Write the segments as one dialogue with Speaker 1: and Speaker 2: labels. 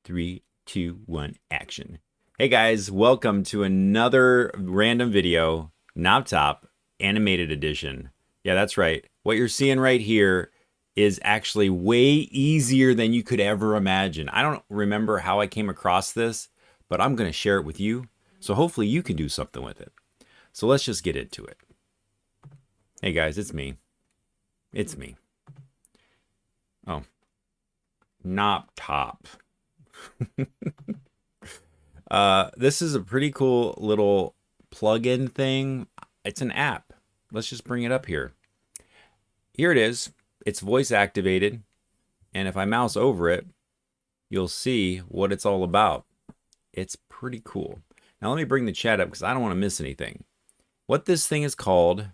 Speaker 1: 3, 2, 1, action. Hey guys, welcome to another random video, knoptop animated edition. Yeah, that's right. What you're seeing right here is actually way easier than you could ever imagine. I don't remember how I came across this, but I'm going to share it with you. So hopefully you can do something with it. So let's just get into it. Hey guys, it's me. It's me. Oh, knoptop. This is a pretty cool little plug-in thing. It's an app. Let's just bring it up here. Here it is. It's voice activated. And if I mouse over it, you'll see what it's all about. It's pretty cool. Now let me bring the chat up because I don't want to miss anything. What this thing is called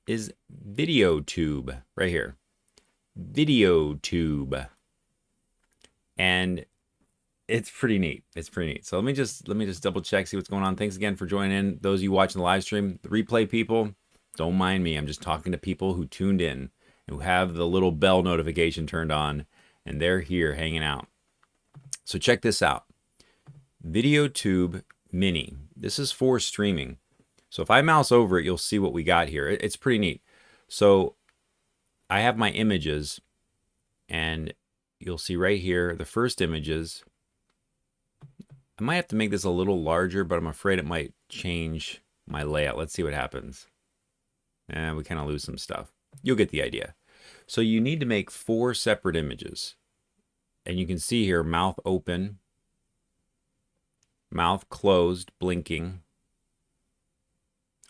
Speaker 1: is Videu right here. Videu. And it's pretty neat. It's pretty neat. So let me just double check, see what's going on. Thanks again for joining in. Those of you watching the live stream, the replay people, don't mind me. I'm just talking to people who tuned in, who have the little bell notification turned on, and they're here hanging out. So check this out. Videu Mini. This is for streaming. So if I mouse over it, you'll see what we got here. It's pretty neat. So I have my images, and you'll see right here the first images. I might have to make this a little larger, but I'm afraid it might change my layout. Let's see what happens. And we kind of lose some stuff. You'll get the idea. So you need to make 4 separate images. And you can see here, mouth open, mouth closed, blinking,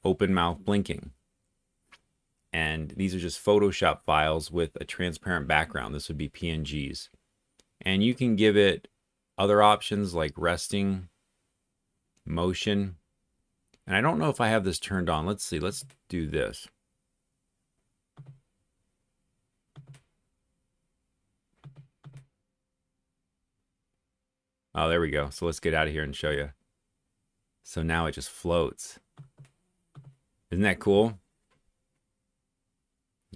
Speaker 1: open mouth blinking. And these are just Photoshop files with a transparent background. This would be PNGs. And you can give it other options like resting, motion. And I don't know if I have this turned on. Let's see. Let's do this. Oh, there we go. So let's get out of here and show you. So now it just floats. Isn't that cool?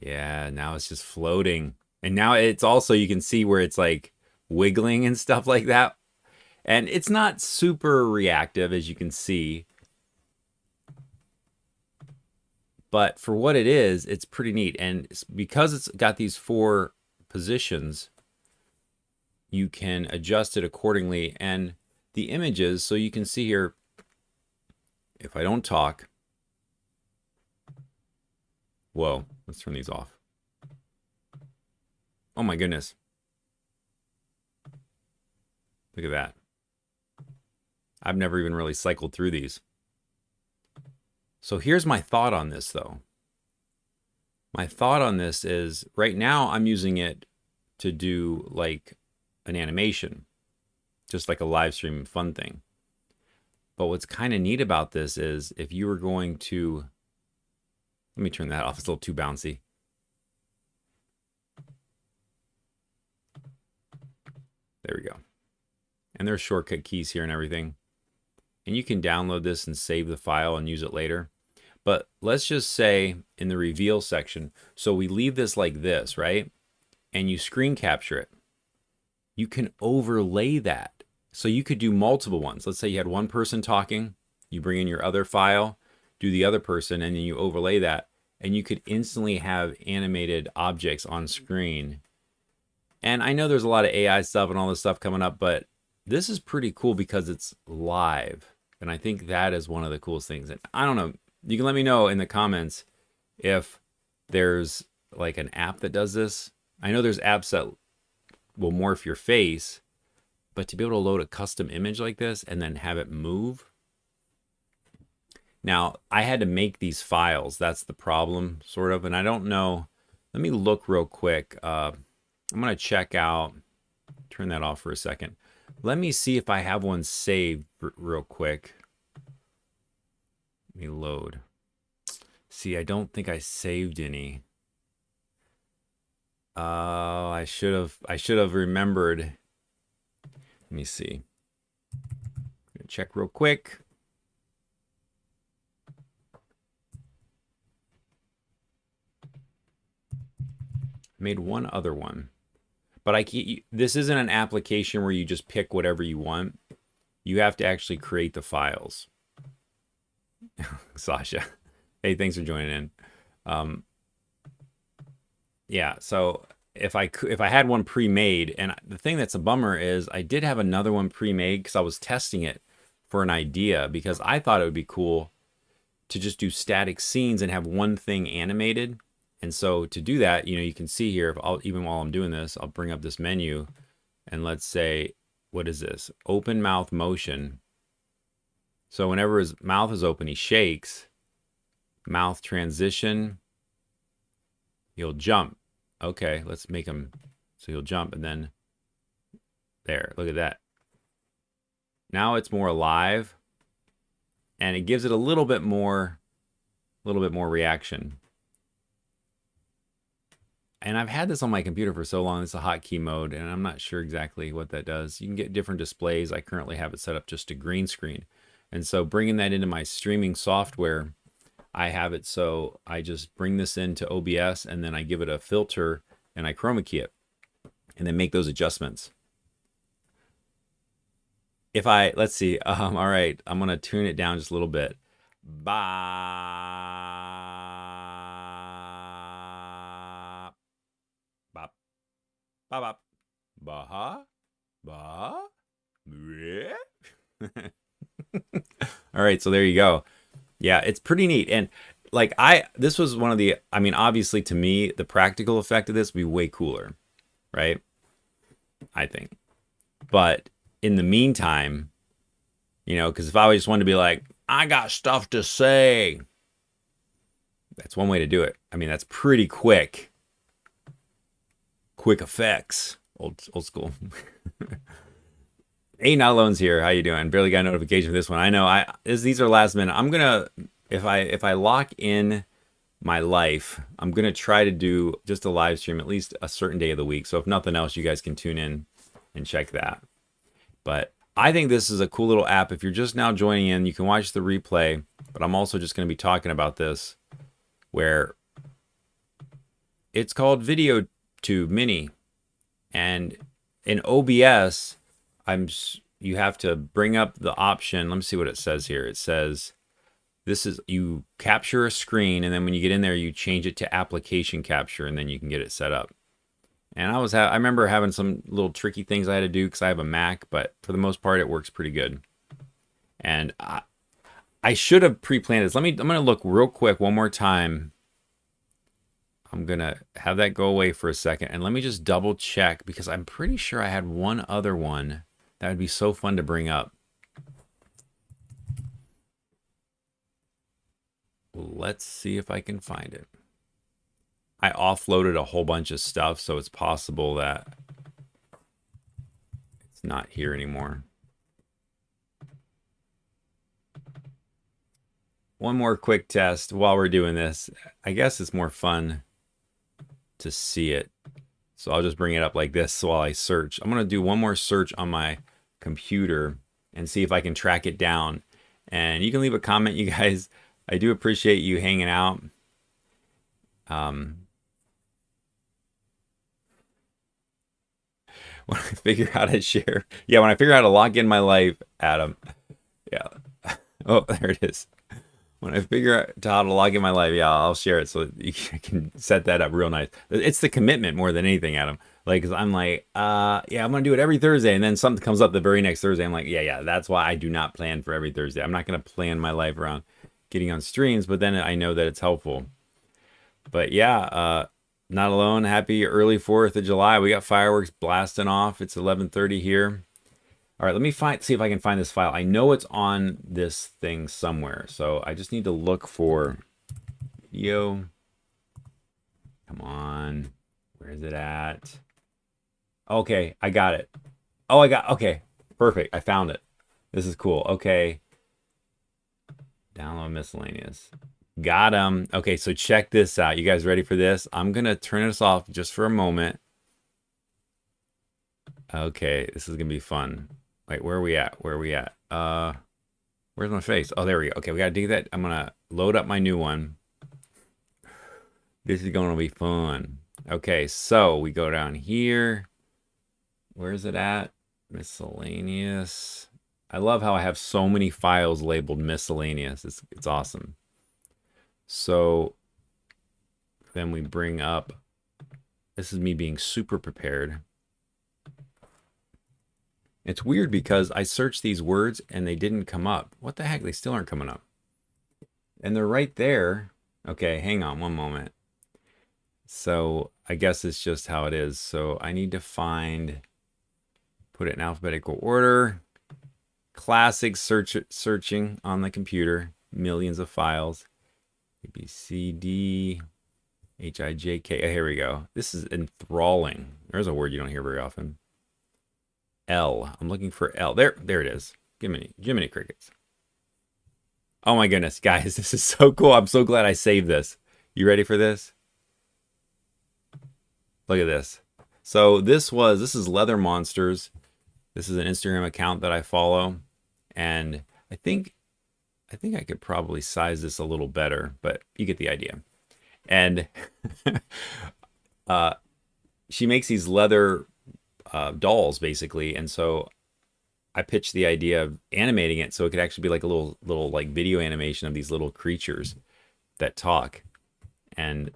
Speaker 1: Yeah, now it's just floating. And now it's also, you can see where it's like wiggling and stuff like that. And it's not super reactive, as you can see. But for what it is, it's pretty neat. And because it's got these 4 positions, you can adjust it accordingly. And the images, so you can see here, if I don't talk, whoa, let's turn these off. Oh my goodness. Look at that. I've never even really cycled through these. So here's my thought on this though. My thought on this is right now I'm using it to do like an animation, just like a live stream fun thing. But what's kind of neat about this is if you were going to, let me turn that off, it's a little too bouncy. There we go. And there's shortcut keys here and everything. And you can download this and save the file and use it later. But let's just say in the reveal section, so we leave this like this, right? And you screen capture it. You can overlay that. So you could do multiple ones. Let's say you had one person talking, you bring in your other file, do the other person, and then you overlay that. And you could instantly have animated objects on screen. And I know there's a lot of AI stuff and all this stuff coming up, but this is pretty cool because it's live. And I think that is one of the coolest things. And I don't know, you can let me know in the comments if there's like an app that does this. I know there's apps that will morph your face, but to be able to load a custom image like this and then have it move. Now, I had to make these files. That's the problem, sort of. And I don't know. Let me look real quick. I'm going to check out, turn that off for a second. Let me see if I have one saved real quick. Let me load. See, I don't think I saved any. Oh, I should have remembered. Let me see. Check real quick. Made one other one. But this isn't an application where you just pick whatever you want. You have to actually create the files. Sasha, hey, thanks for joining in. Yeah, so if I had one pre-made, and the thing that's a bummer is I did have another one pre-made because I was testing it for an idea, because I thought it would be cool to just do static scenes and have one thing animated. And so to do that, you know, you can see here, even while I'm doing this, I'll bring up this menu, and let's say, what is this? Open mouth motion. So whenever his mouth is open, he shakes. Mouth transition. He'll jump. Okay, let's make him so he'll jump, and then there, look at that. Now it's more alive, and it gives it a little bit more reaction. And I've had this on my computer for so long. It's a hotkey mode, and I'm not sure exactly what that does. You can get different displays. I currently have it set up just to green screen. And so bringing that into my streaming software, I have it so I just bring this into OBS, and then I give it a filter, and I chroma key it, and then make those adjustments. If let's see, all right, I'm going to tune it down just a little bit. Ba, bop, ba, bop, ba, ha, ba, bleh. All right, so there you go. Yeah, it's pretty neat. And like this was one of the, I mean, obviously to me, the practical effect of this would be way cooler, right? I think. But in the meantime, you know, because if I just wanted to be like, I got stuff to say, that's one way to do it. I mean, that's pretty quick. Quick effects. Old school. Hey, Not Alone's here. How you doing? Barely got a notification for this one. I know these are last minute. I'm gonna, if I lock in my life, I'm gonna try to do just a live stream at least a certain day of the week. So if nothing else, you guys can tune in and check that. But I think this is a cool little app. If you're just now joining in, you can watch the replay, but I'm also just gonna be talking about this, where it's called Videu Mini, and in OBS, you have to bring up the option. Let me see what it says here. It says you capture a screen, and then when you get in there, you change it to application capture, and then you can get it set up. And I remember having some little tricky things I had to do because I have a Mac, but for the most part, it works pretty good. And I should have pre-planned this. I'm gonna look real quick one more time. I'm gonna have that go away for a second, and let me just double check, because I'm pretty sure I had one other one that would be so fun to bring up. Let's see if I can find it. I offloaded a whole bunch of stuff, so it's possible that it's not here anymore. One more quick test while we're doing this. I guess it's more fun to see it. So I'll just bring it up like this while I search. I'm going to do one more search on my computer and see if I can track it down. And you can leave a comment, you guys. I do appreciate you hanging out. When I figure out how to share. Yeah, when I figure out how to log in my life, Adam. Yeah. Oh, there it is. When I figure out how to log in my life, yeah, I'll share it so you can set that up real nice. It's the commitment more than anything, Adam. Like, 'cause I'm like, yeah, I'm going to do it every Thursday. And then something comes up the very next Thursday. I'm like, yeah, that's why I do not plan for every Thursday. I'm not going to plan my life around getting on streams, but then I know that it's helpful. But yeah, Not Alone. Happy early 4th of July. We got fireworks blasting off. It's 11:30 here. All right, let me see if I can find this file. I know it's on this thing somewhere, so I just need to look for video. Come on, where is it at? Okay, I got it. Oh, okay, perfect. I found it. This is cool. Okay, download miscellaneous. Got him. Okay, so check this out. You guys ready for this? I'm gonna turn this off just for a moment. Okay, this is gonna be fun. Wait, where are we at? Where's my face? Oh, there we go. Okay, we gotta do that. I'm gonna load up my new one. This is gonna be fun. Okay, so we go down here. Where is it at? Miscellaneous. I love how I have so many files labeled miscellaneous. It's awesome. So then we bring up, this is me being super prepared. It's weird because I searched these words and they didn't come up. What the heck? They still aren't coming up. And they're right there. Okay, hang on one moment. So I guess it's just how it is. So I need to find, put it in alphabetical order. Classic searching on the computer. Millions of files. A, B, C, D, H, I, J, K. Oh, here we go. This is enthralling. There's a word you don't hear very often. L. I'm looking for L. There it is. Jiminy Crickets. Oh my goodness, guys, this is so cool. I'm so glad I saved this. You ready for this? Look at this. So this is Leather Monsters. This is an Instagram account that I follow. And I think I could probably size this a little better, but you get the idea. And she makes these leather dolls basically, and so I pitched the idea of animating it so it could actually be like a little like video animation of these little creatures that talk. And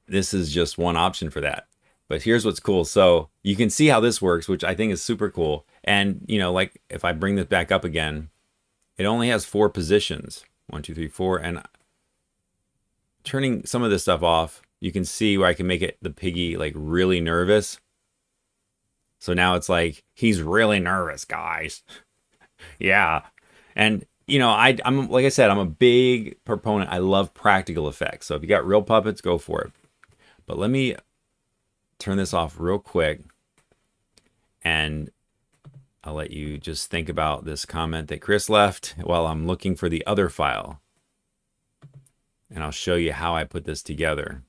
Speaker 1: this is just one option for that. But here's what's cool. So you can see how this works, which I think is super cool. And you know, like if I bring this back up again, it only has 4 positions. 1, 2, 3, 4. And turning some of this stuff off, you can see where I can make it the piggy like really nervous. So now it's like, he's really nervous, guys. Yeah. And you know, I'm like I said, I'm a big proponent. I love practical effects. So if you got real puppets, go for it. But let me turn this off real quick, and I'll let you just think about this comment that Chris left while I'm looking for the other file. And I'll show you how I put this together.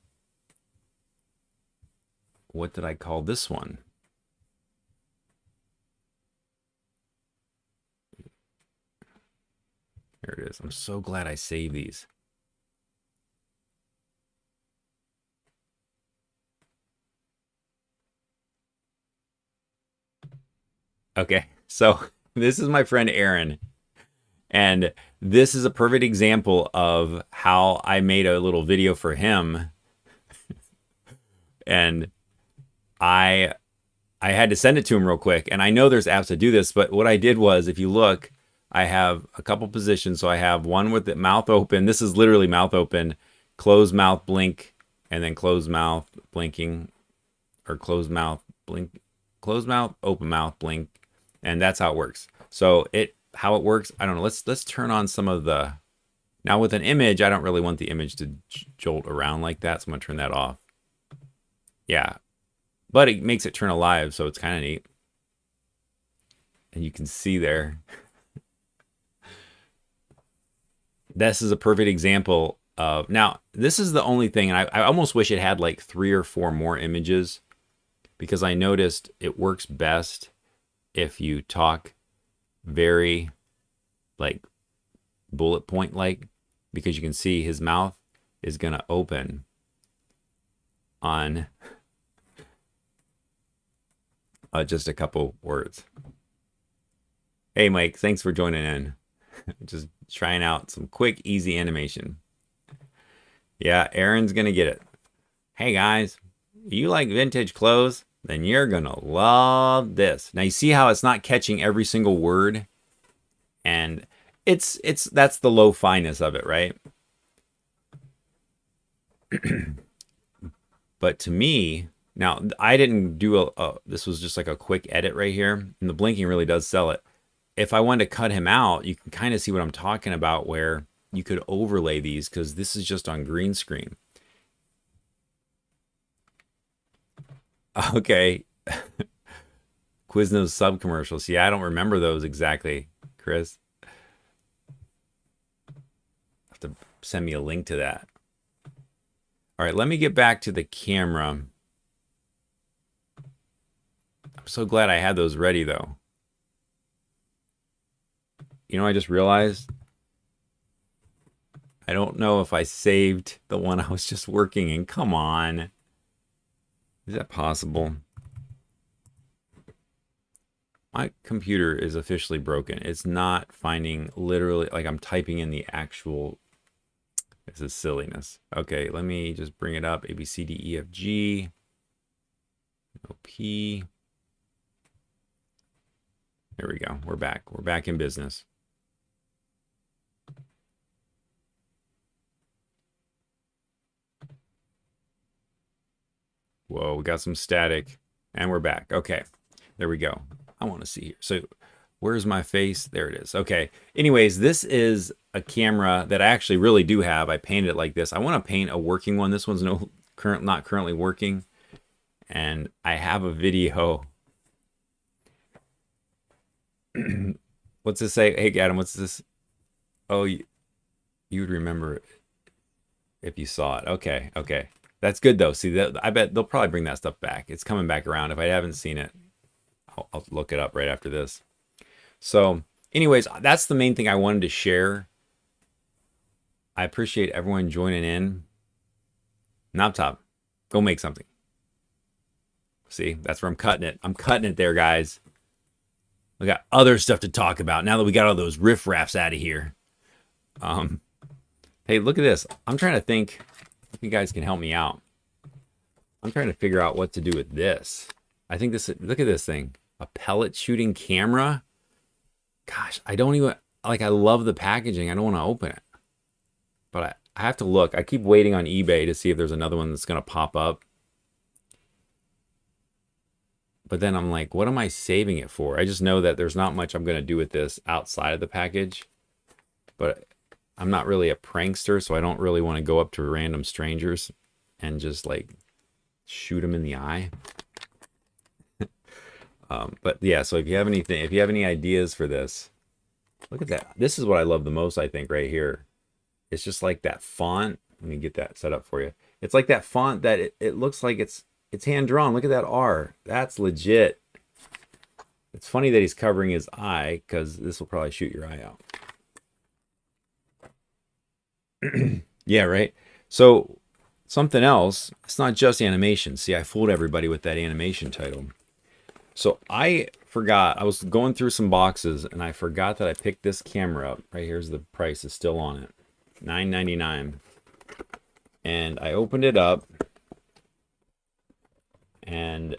Speaker 1: What did I call this one? There it is. I'm so glad I saved these. Okay, so this is my friend Aaron. And this is a perfect example of how I made a little video for him. And I had to send it to him real quick. And I know there's apps that do this, but what I did was, if you look, I have a couple positions. So I have one with the mouth open. This is literally mouth open, closed mouth blink, and then closed mouth blinking, or closed mouth blink, closed mouth, open mouth blink. And that's how it works. So how it works, I don't know. Let's turn on some of the, now with an image, I don't really want the image to jolt around like that. So I'm gonna turn that off. Yeah, but it makes it turn alive, so it's kind of neat. And you can see there. This is a perfect example of, now this is the only thing, and I almost wish it had like 3 or 4 more images, because I noticed it works best if you talk very like bullet point like, because you can see his mouth is gonna open on just a couple words. Hey Mike, thanks for joining in. Just trying out some quick, easy animation. Yeah, Aaron's gonna get it. Hey guys, you like vintage clothes? Then you're gonna love this. Now you see how it's not catching every single word, and that's the low fineness of it, right? But to me, now I didn't do this was just like a quick edit right here, and the blinking really does sell it. If I wanted to cut him out, you can kind of see what I'm talking about, where you could overlay these, because this is just on green screen. Okay. Quiznos sub commercials. Yeah, I don't remember those exactly, Chris. Have to send me a link to that. All right, let me get back to the camera. I'm so glad I had those ready though. You know, I just realized I don't know if I saved the one I was just working in. Come on. Is that possible? my computer is officially broken. It's not finding literally, like I'm typing in the actual, this is silliness. Okay, let me just bring it up. A, B, C, D, E, F, G, O, P. There we go. We're back. We're back in business. Whoa, we got some static. And we're back. Okay, there we go. I want to see here. So where's my face? There it is. Okay. Anyways, this is a camera that I actually really do have. I painted it like this. I want to paint a working one. This one's not currently working. And I have a video. What's this say? Hey, Adam, what's this? Oh, you would remember if you saw it. Okay, okay. That's good, though. See, I bet they'll probably bring that stuff back. It's coming back around. If I haven't seen it, I'll look it up right after this. So, anyways, that's the main thing I wanted to share. I appreciate everyone joining in. Knoptop, go make something. See, that's where I'm cutting it. I'm cutting it there, guys. We got other stuff to talk about now that we got all those riff-raffs out of here. Hey, look at this. I'm trying to think if you guys can help me out. I'm trying to figure out what to do with this. I think this, look at this thing. A pellet shooting camera. Gosh, I don't even, like, I love the packaging. I don't want to open it. But I have to look. I keep waiting on eBay to see if there's another one that's going to pop up. But then I'm like, what am I saving it for? I just know that there's not much I'm going to do with this outside of the package. But I'm not really a prankster, so I don't really want to go up to random strangers and just like shoot them in the eye. But yeah, so if you have anything, if you have any ideas for this, look at that. This is what I love the most, I think, right here. It's just like that font. Let me get that set up for you. It's like that font that it looks like it's hand drawn. Look at that R. That's legit. It's funny that he's covering his eye because this will probably shoot your eye out. Yeah, right. So something else. It's not just animation. See, I fooled everybody with that animation title. So I forgot. I was going through some boxes and I forgot that I picked this camera up. Right here's the price is still on it. $9.99. And I opened it up. And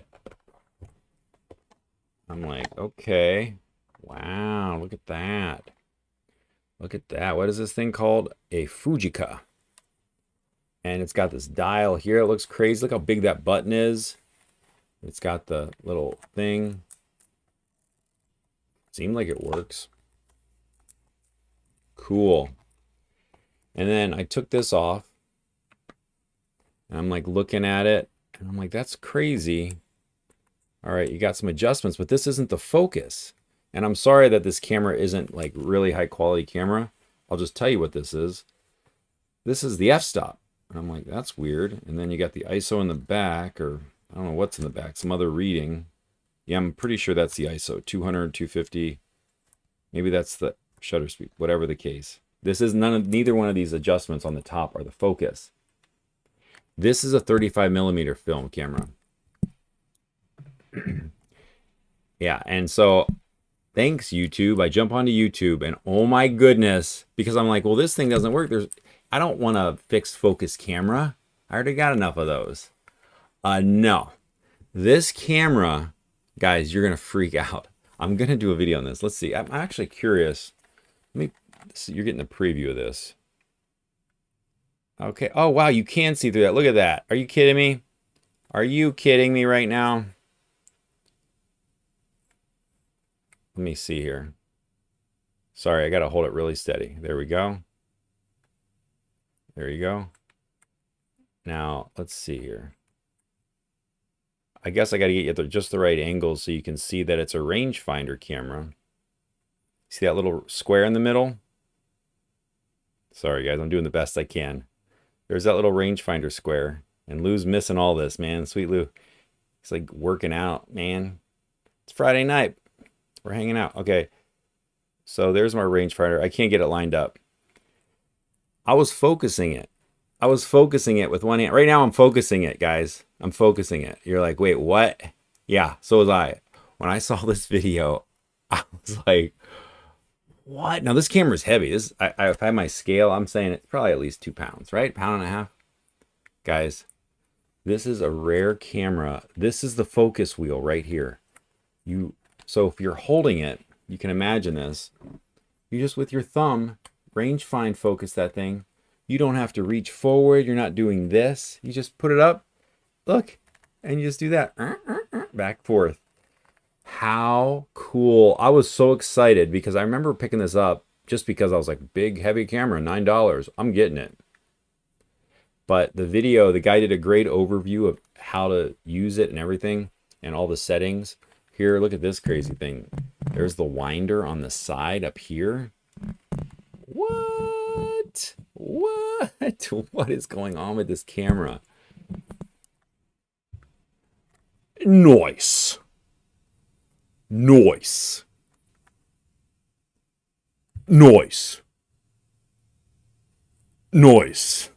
Speaker 1: I'm like, okay, wow, look at that. Look at that. What is this thing called? A Fujica. And it's got this dial here. It looks crazy. Look how big that button is. It's got the little thing. Seemed like it works. Cool. And then I took this off. And I'm like looking at it. And I'm like, that's crazy. All right, you got some adjustments, but this isn't the focus. And I'm sorry that this camera isn't like really high quality camera. I'll just tell you what this is. This is the f-stop. And I'm like, that's weird. And then you got the ISO in the back, or I don't know what's in the back, some other reading. Yeah, I'm pretty sure that's the ISO, 200, 250. Maybe that's the shutter speed, whatever the case. This is neither one of these adjustments on the top are the focus. This is a 35mm film camera. Yeah, and so thanks YouTube. I jump onto YouTube and oh my goodness, because I'm like, well, this thing doesn't work. I don't want a fixed focus camera. I already got enough of those. No, this camera, guys, you're gonna freak out. I'm gonna do a video on this. Let's see. I'm actually curious. You're getting a preview of this. Okay. Oh, wow. You can see through that. Look at that. Are you kidding me? Are you kidding me right now? Let me see here. Sorry, I got to hold it really steady. There we go. There you go. Now, let's see here. I guess I got to get you just the right angle so you can see that it's a rangefinder camera. See that little square in the middle? Sorry, guys. I'm doing the best I can. There's that little rangefinder square. And Lou's missing all this, man. Sweet Lou. He's like working out, man. It's Friday night. We're hanging out. Okay. So there's my rangefinder. I can't get it lined up. I was focusing it. I was focusing it with one hand. Right now I'm focusing it, guys. I'm focusing it. You're like, wait, what? Yeah, so was I. When I saw this video, I was like, what? Now this camera is heavy. I've had my scale. I'm saying it's probably at least 2 pounds, right? Pound and a half. Guys, this is a rare camera. This is the focus wheel right here. So if you're holding it, you can imagine this. You just with your thumb, range find focus that thing. You don't have to reach forward. You're not doing this. You just put it up, look, and you just do that. Back, forth. How cool. I was so excited because I remember picking this up just because I was like, big, heavy camera, $9. I'm getting it. But the video, the guy did a great overview of how to use it and everything and all the settings. Here, look at this crazy thing. There's the winder on the side up here. What? What? What is going on with this camera? Nice. Nice. Nice. Nice.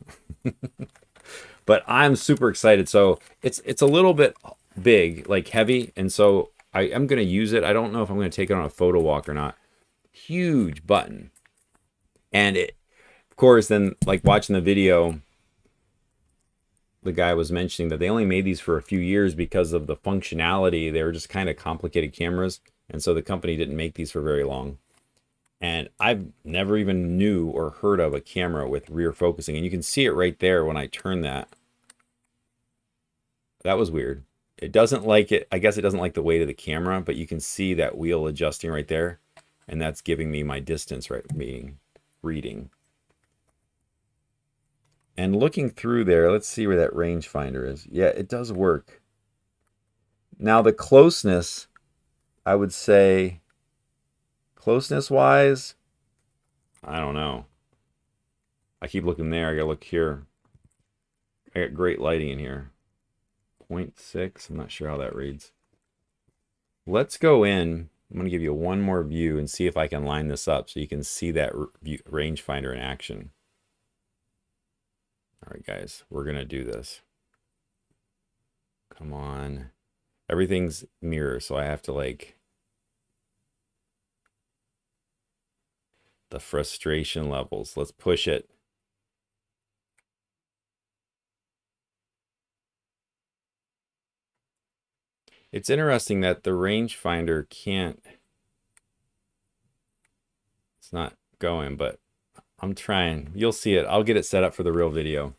Speaker 1: But I'm super excited. So it's a little bit big, like heavy, and so I am going to use it. I don't know if I'm going to take it on a photo walk or not. Huge button. And it, of course, then like watching the video, the guy was mentioning that they only made these for a few years because of the functionality. They were just kind of complicated cameras, and so the company didn't make these for very long. And I've never even knew or heard of a camera with rear focusing, and you can see it right there when I turn that. That was weird. It doesn't like it. I guess it doesn't like the weight of the camera, but you can see that wheel adjusting right there, and that's giving me my distance right reading. And looking through there, let's see where that rangefinder is. Yeah, it does work. Now the closeness, I would say, closeness-wise, I don't know. I keep looking there. I gotta look here. I got great lighting in here. 0.6. I'm not sure how that reads. Let's go in. I'm going to give you one more view and see if I can line this up so you can see that rangefinder in action. All right, guys, we're going to do this. Come on. Everything's mirror, so I have to like... The frustration levels. Let's push it. It's interesting that the rangefinder can't... It's not going, but I'm trying. You'll see it. I'll get it set up for the real video.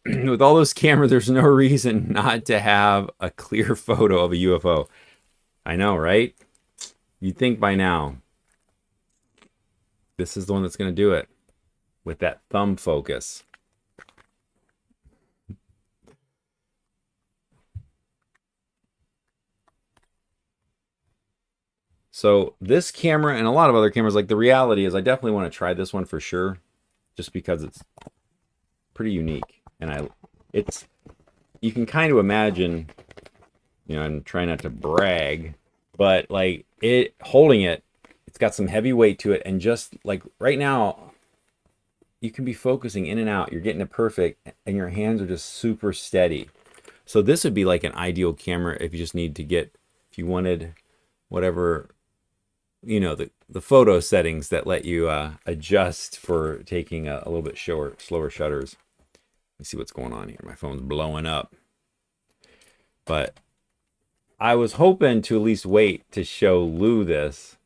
Speaker 1: With all those cameras, there's no reason not to have a clear photo of a UFO. I know, right? You'd think by now, this is the one that's going to do it with that thumb focus. So this camera and a lot of other cameras, like the reality is I definitely want to try this one for sure, just because it's pretty unique. And you can kind of imagine, you know, I'm trying not to brag, but like holding it, it's got some heavy weight to it. And just like right now, you can be focusing in and out. You're getting it perfect and your hands are just super steady. So this would be like an ideal camera if you just need to get, if you wanted whatever, you know, the photo settings that let you adjust for taking a little bit slower shutters. Let's see what's going on here. My phone's blowing up. But I was hoping to at least wait to show Lou this,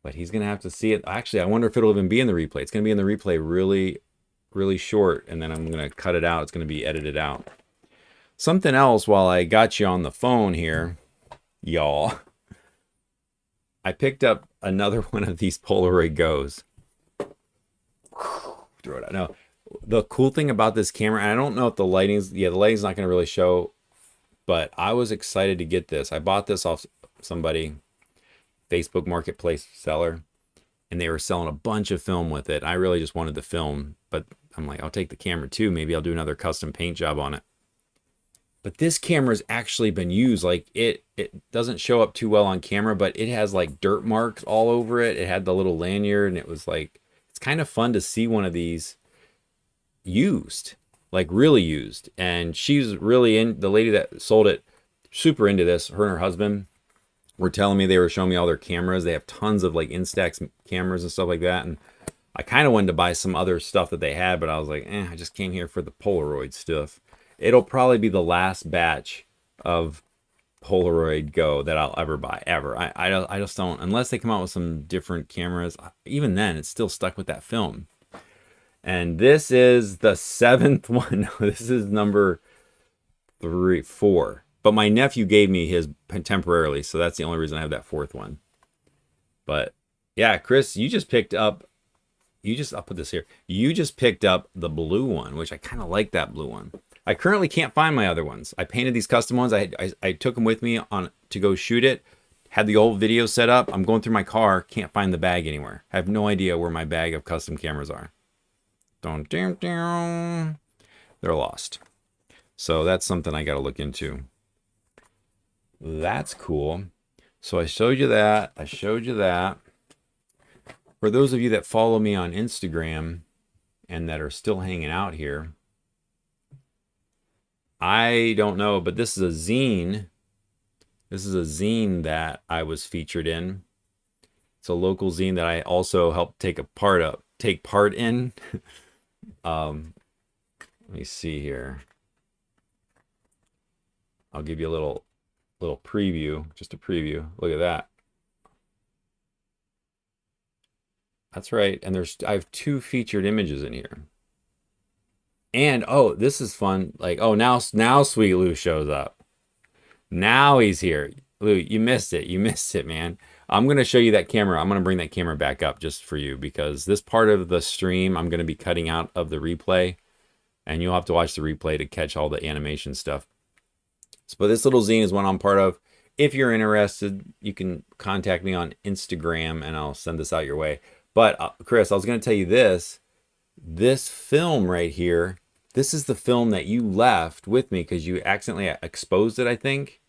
Speaker 1: but he's going to have to see it. Actually, I wonder if it'll even be in the replay. It's going to be in the replay really, really short, and then I'm going to cut it out. It's going to be edited out. Something else while I got you on the phone here, y'all. I picked up another one of these Polaroid Go's. Throw it out. No, the cool thing about this camera, and I don't know if the lighting's not going to really show, but I was excited to get this. I bought this off somebody, Facebook Marketplace seller, and they were selling a bunch of film with it. I really just wanted the film, but I'm like, I'll take the camera too. Maybe I'll do another custom paint job on it. But this camera's actually been used. Like it doesn't show up too well on camera, but it has like dirt marks all over it. It had the little lanyard, and it was like, it's kind of fun to see one of these used, like really used. And she's really the lady that sold it, super into this. Her and her husband were telling me, they were showing me all their cameras. They have tons of like Instax cameras and stuff like that. And I kind of wanted to buy some other stuff that they had, but I was like, I just came here for the Polaroid stuff. It'll probably be the last batch of Polaroid Go that I'll ever buy, ever. I just don't, unless they come out with some different cameras. Even then, it's still stuck with that film. And this is the 7th one. No, this is number 4. But my nephew gave me his temporarily, so that's the only reason I have that 4th one. But yeah, Chris, you just picked up, I'll put this here. You just picked up the blue one, which I kind of like that blue one. I currently can't find my other ones. I painted these custom ones. I took them with me on to go shoot it. Had the old video set up. I'm going through my car. Can't find the bag anywhere. I have no idea where my bag of custom cameras are. They're lost. So that's something I got to look into. That's cool. So I showed you that. I showed you that. For those of you that follow me on Instagram and that are still hanging out here, I don't know, but this is a zine. This is a zine that I was featured in. It's a local zine that I also helped take part in. Let me see here. I'll give you a little preview, just a preview. Look at that. That's right. And I have 2 featured images in here. And oh, this is fun. Like, oh, now Sweet Lou shows up. Now he's here. Lou, you missed it. You missed it, man. I'm going to show you that camera. I'm going to bring that camera back up just for you, because this part of the stream I'm going to be cutting out of the replay, and you'll have to watch the replay to catch all the animation stuff. But this little zine is one I'm part of. If you're interested, you can contact me on Instagram and I'll send this out your way. But Chris, I was going to tell you this film right here, this is the film that you left with me because you accidentally exposed it, I think.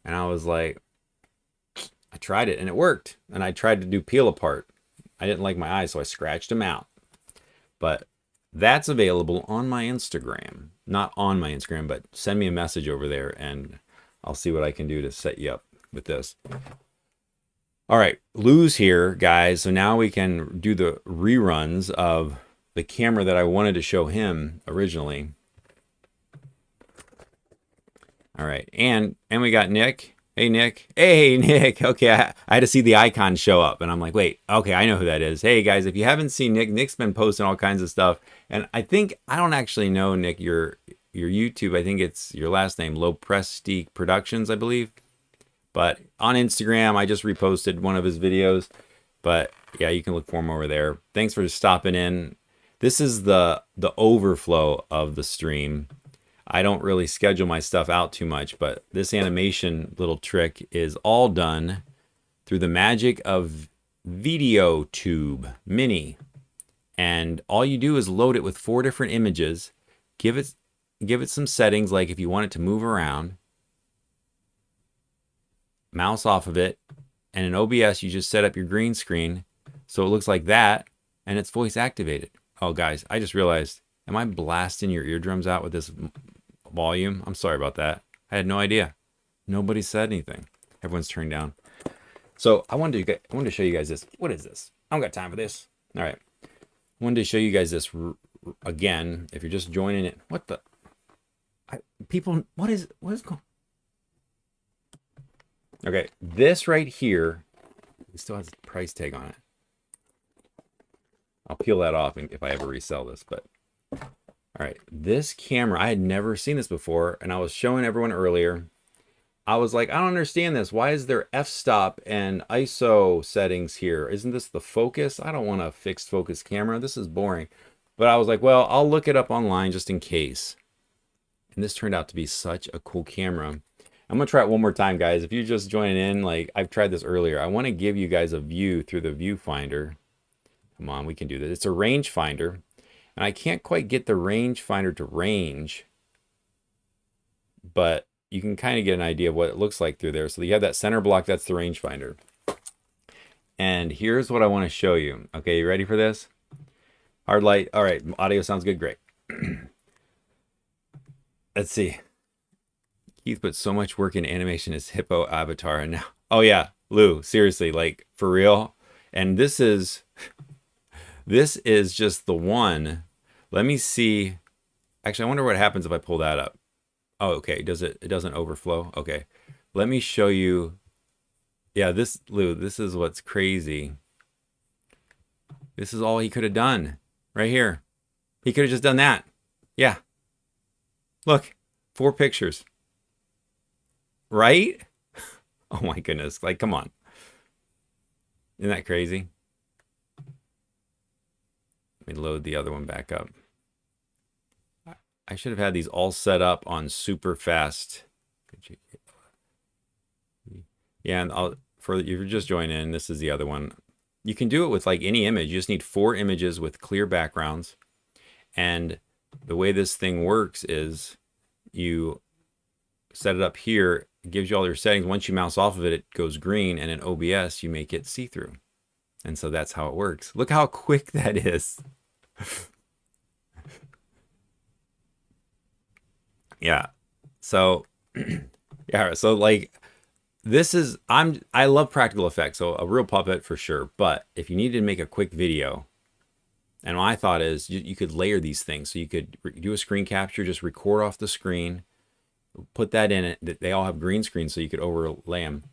Speaker 1: And I was like, I tried it and it worked. And I tried to do peel apart. I didn't like my eyes, so I scratched them out. But that's available on my Instagram. Not on my Instagram, but send me a message over there and I'll see what I can do to set you up with this. All right, Lou's here, guys. So now we can do the reruns of the camera that I wanted to show him originally. All right, and we got Nick. Hey, Nick. Hey, Nick. Okay, I had to see the icon show up, and I'm like, wait, okay, I know who that is. Hey, guys, if you haven't seen Nick, Nick's been posting all kinds of stuff, and I don't actually know, Nick, your YouTube. I think it's your last name, Low Prestige Productions, I believe. But on Instagram, I just reposted one of his videos. But yeah, you can look for him over there. Thanks for stopping in. This is the overflow of the stream. I don't really schedule my stuff out too much, but this animation little trick is all done through the magic of Videu Mini. And all you do is load it with 4 different images, give it some settings, like if you want it to move around, mouse off of it, and in OBS you just set up your green screen so it looks like that, and it's voice activated. Oh guys, I just realized, am I blasting your eardrums out with this volume? I'm sorry about that. I had no idea. Nobody said anything. Everyone's turned down. So I wanted to show you guys this. What is this? I don't got time for this. All right. I wanted to show you guys this again. If you're just joining it, what the people? What is going? Okay, this right here, it still has a price tag on it. I'll peel that off if I ever resell this, but all right, this camera, I had never seen this before, and I was showing everyone earlier. I was like, I don't understand this. Why is there f-stop and ISO settings here? Isn't this the focus? I don't want a fixed focus camera. This is boring. But I was like, well, I'll look it up online just in case. And this turned out to be such a cool camera. I'm going to try it one more time, guys. If you're just joining in, like I've tried this earlier, I want to give you guys a view through the viewfinder. Come on, we can do this. It's a rangefinder. And I can't quite get the rangefinder to range, but you can kind of get an idea of what it looks like through there. So you have that center block, that's the rangefinder. And here's what I want to show you. Okay, you ready for this? Hard light. All right, audio sounds good, great. Let's see. Keith put so much work in animation his hippo avatar, and now, oh yeah, Lou, seriously, like for real. And this is just the one. Let me see. Actually, I wonder what happens if I pull that up. Oh, okay. Does it? It doesn't overflow. Okay. Let me show you. Yeah, Lou, this is what's crazy. This is all he could have done right here. He could have just done that. Yeah. Look, 4 pictures. Right? Oh my goodness. Like, come on. Isn't that crazy? Let me load the other one back up. I should have had these all set up on super fast. Yeah, and if you're just joining in, this is the other one. You can do it with like any image. You just need 4 images with clear backgrounds. And the way this thing works is you set it up here. It gives you all your settings. Once you mouse off of it, it goes green. And in OBS, you make it see-through. And so that's how it works. Look how quick that is. Yeah. So, yeah. So like, I love practical effects. So a real puppet for sure. But if you needed to make a quick video, and my thought is you could layer these things. So you could do a screen capture, just record off the screen, put that in it. They all have green screens, so you could overlay them.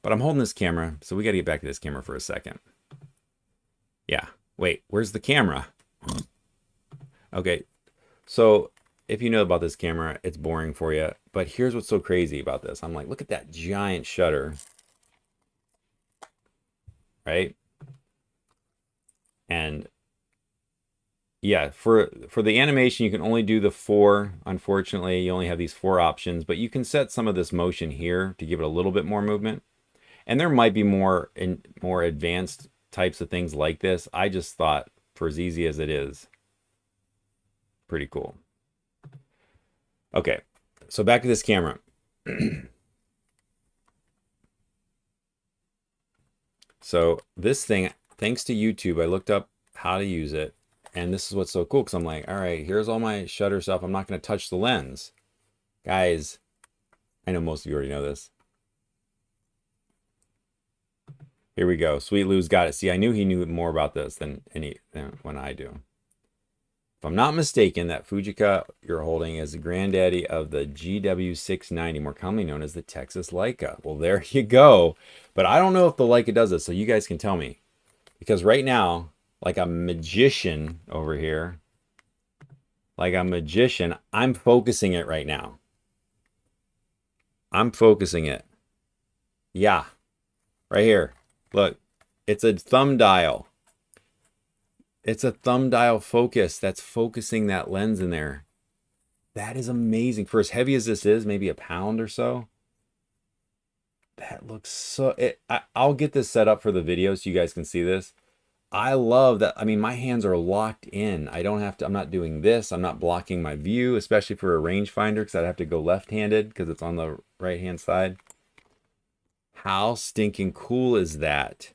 Speaker 1: But I'm holding this camera, so we got to get back to this camera for a second. Yeah. Wait, where's the camera? Okay. So if you know about this camera, it's boring for you. But here's what's so crazy about this. I'm like, look at that giant shutter. Right? And yeah, for the animation, you can only do the 4. Unfortunately, you only have these 4 options. But you can set some of this motion here to give it a little bit more movement. And there might be more advanced types of things like this. I just thought, for as easy as it is, pretty cool. Okay, so back to this camera. So this thing, thanks to YouTube, I looked up how to use it. And this is what's so cool, because I'm like, all right, here's all my shutter stuff. I'm not going to touch the lens. Guys, I know most of you already know this. Here we go. Sweet Lou's got it. See, I knew he knew more about this than when I do. If I'm not mistaken, that Fujica you're holding is the granddaddy of the GW690, more commonly known as the Texas Leica. Well, there you go. But I don't know if the Leica does this, so you guys can tell me. Because right now, like a magician over here, I'm focusing it right now. I'm focusing it. Yeah, right here. Look, it's a thumb dial. It's a thumb dial focus that's focusing that lens in there. That is amazing. For as heavy as this is, maybe a pound or so. That looks so... I'll get this set up for the video so you guys can see this. I love that. I mean, my hands are locked in. I don't have to... I'm not doing this. I'm not blocking my view, especially for a rangefinder, because I'd have to go left-handed because it's on the right-hand side. How stinking cool is that?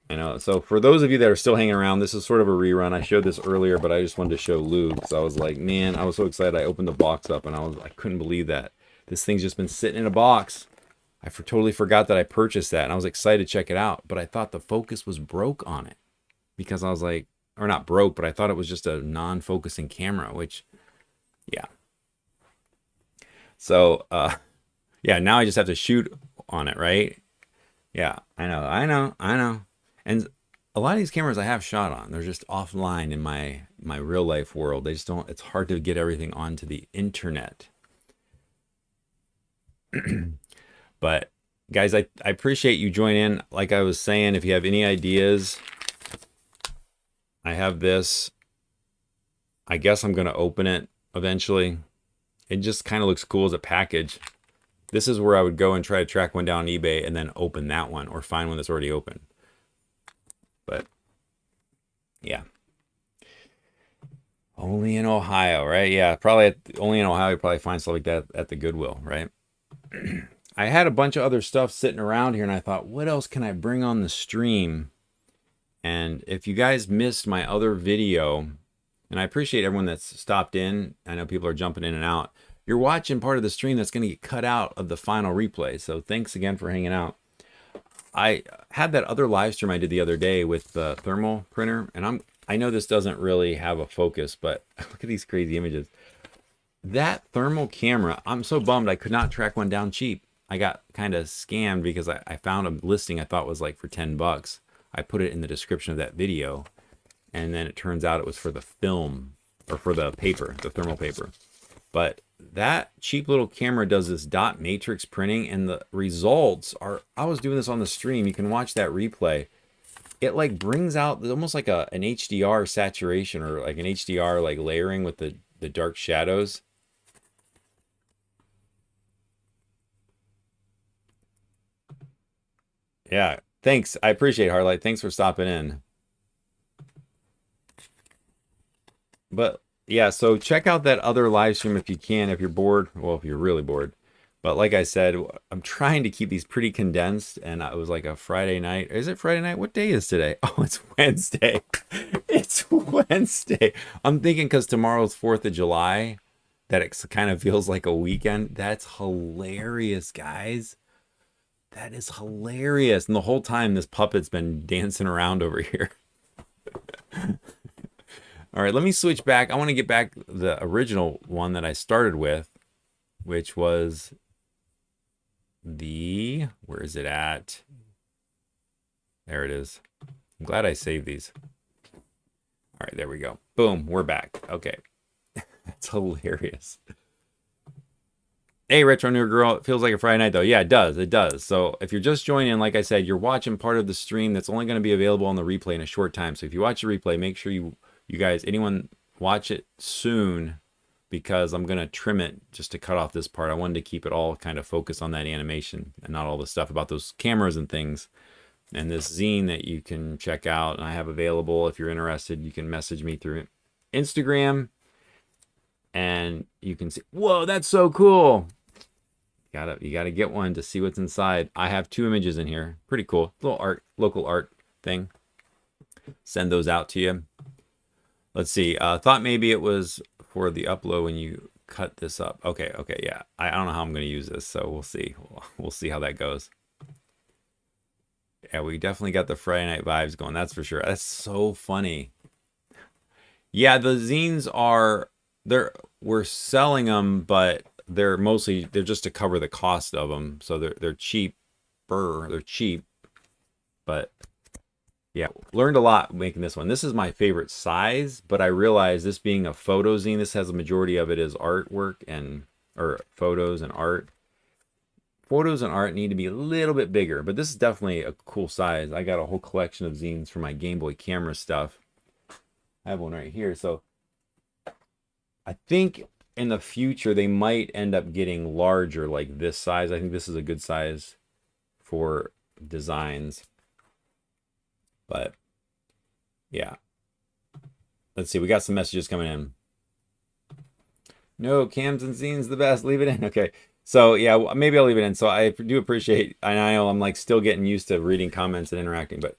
Speaker 1: I know. So for those of you that are still hanging around, this is sort of a rerun. I showed this earlier, but I just wanted to show Lou because I was like, man, I was so excited. I opened the box up and I couldn't believe that. This thing's just been sitting in a box. I totally forgot that I purchased that, and I was excited to check it out. But I thought the focus was broke on it because I was like, or not broke, but I thought it was just a non-focusing camera, which, yeah. So, yeah, now I just have to shoot on it, right? Yeah, I know. And a lot of these cameras I have shot on, they're just offline in my real life world. They just don't, it's hard to get everything onto the internet. But guys, I appreciate you joining in. Like I was saying, if you have any ideas, I have this. I guess I'm going to open it eventually. It just kind of looks cool as a package. This is where I would go and try to track one down on eBay and then open that one or find one that's already open. But yeah. Only in Ohio, right? Yeah, probably only in Ohio you probably find stuff like that at the Goodwill, right? I had a bunch of other stuff sitting around here and I thought, what else can I bring on the stream? And if you guys missed my other video And I appreciate everyone that's stopped in. I know people are jumping in and out. You're watching part of the stream that's going to get cut out of the final replay. So thanks again for hanging out. I had that other live stream I did the other day with the thermal printer, and I know this doesn't really have a focus, but look at these crazy images. That thermal camera, I'm so bummed I could not track one down cheap. I got kind of scammed because I found a listing I thought was like for 10 bucks. I put it in the description of that video, and then it turns out it was for the film, or for the paper, the thermal paper. But that cheap little camera does this dot matrix printing, and the results are, I was doing this on the stream, you can watch that replay. It like brings out almost like an HDR saturation, or like an HDR like layering with the dark shadows. Yeah, thanks. I appreciate it, Harlight. Thanks for stopping in. But yeah, so check out that other live stream if you can, if you're bored. Well, if you're really bored. But like I said, I'm trying to keep these pretty condensed, and it was like a Friday night. Is it Friday night? What day is today? Oh, it's Wednesday. It's Wednesday. I'm thinking because tomorrow's 4th of July, that it kind of feels like a weekend. That's hilarious, guys. That is hilarious. And the whole time this puppet's been dancing around over here. All right, let me switch back. I want to get back the original one that I started with, which was the, where is it at? There it is. I'm glad I saved these. All right, there we go. Boom, we're back. Okay. That's hilarious. Hey, Retro New Girl, it feels like a Friday night, though. Yeah, it does. It does. So if you're just joining in, like I said, you're watching part of the stream that's only going to be available on the replay in a short time. So if you watch the replay, make sure you guys, anyone watch it soon, because I'm going to trim it just to cut off this part. I wanted to keep it all kind of focused on that animation and not all the stuff about those cameras and things. And this zine that you can check out and I have available, if you're interested, you can message me through Instagram and you can see, whoa, that's so cool. You gotta get one to see what's inside. I have 2 images in here. Pretty cool. Little art, local art thing. Send those out to you. Let's see. Thought maybe it was for the upload when you cut this up. Okay, yeah. I don't know how I'm gonna use this, so we'll see. We'll see how that goes. Yeah, we definitely got the Friday night vibes going. That's for sure. That's so funny. Yeah, the zines are we're selling them, but they're just to cover the cost of them. So they're cheaper. They're cheap. But yeah, learned a lot making this one. This is my favorite size, but I realized this being a photo zine, this has a majority of it is artwork or photos and art. Photos and art need to be a little bit bigger, but this is definitely a cool size. I got a whole collection of zines for my Game Boy camera stuff. I have one right here. So I think in the future they might end up getting larger, like this size. I think this is a good size for designs. But yeah, let's see. We got some messages coming in. No, cams and scenes the best. Leave it in. Okay. So yeah, maybe I'll leave it in. So I do appreciate, and I know I'm like still getting used to reading comments and interacting, but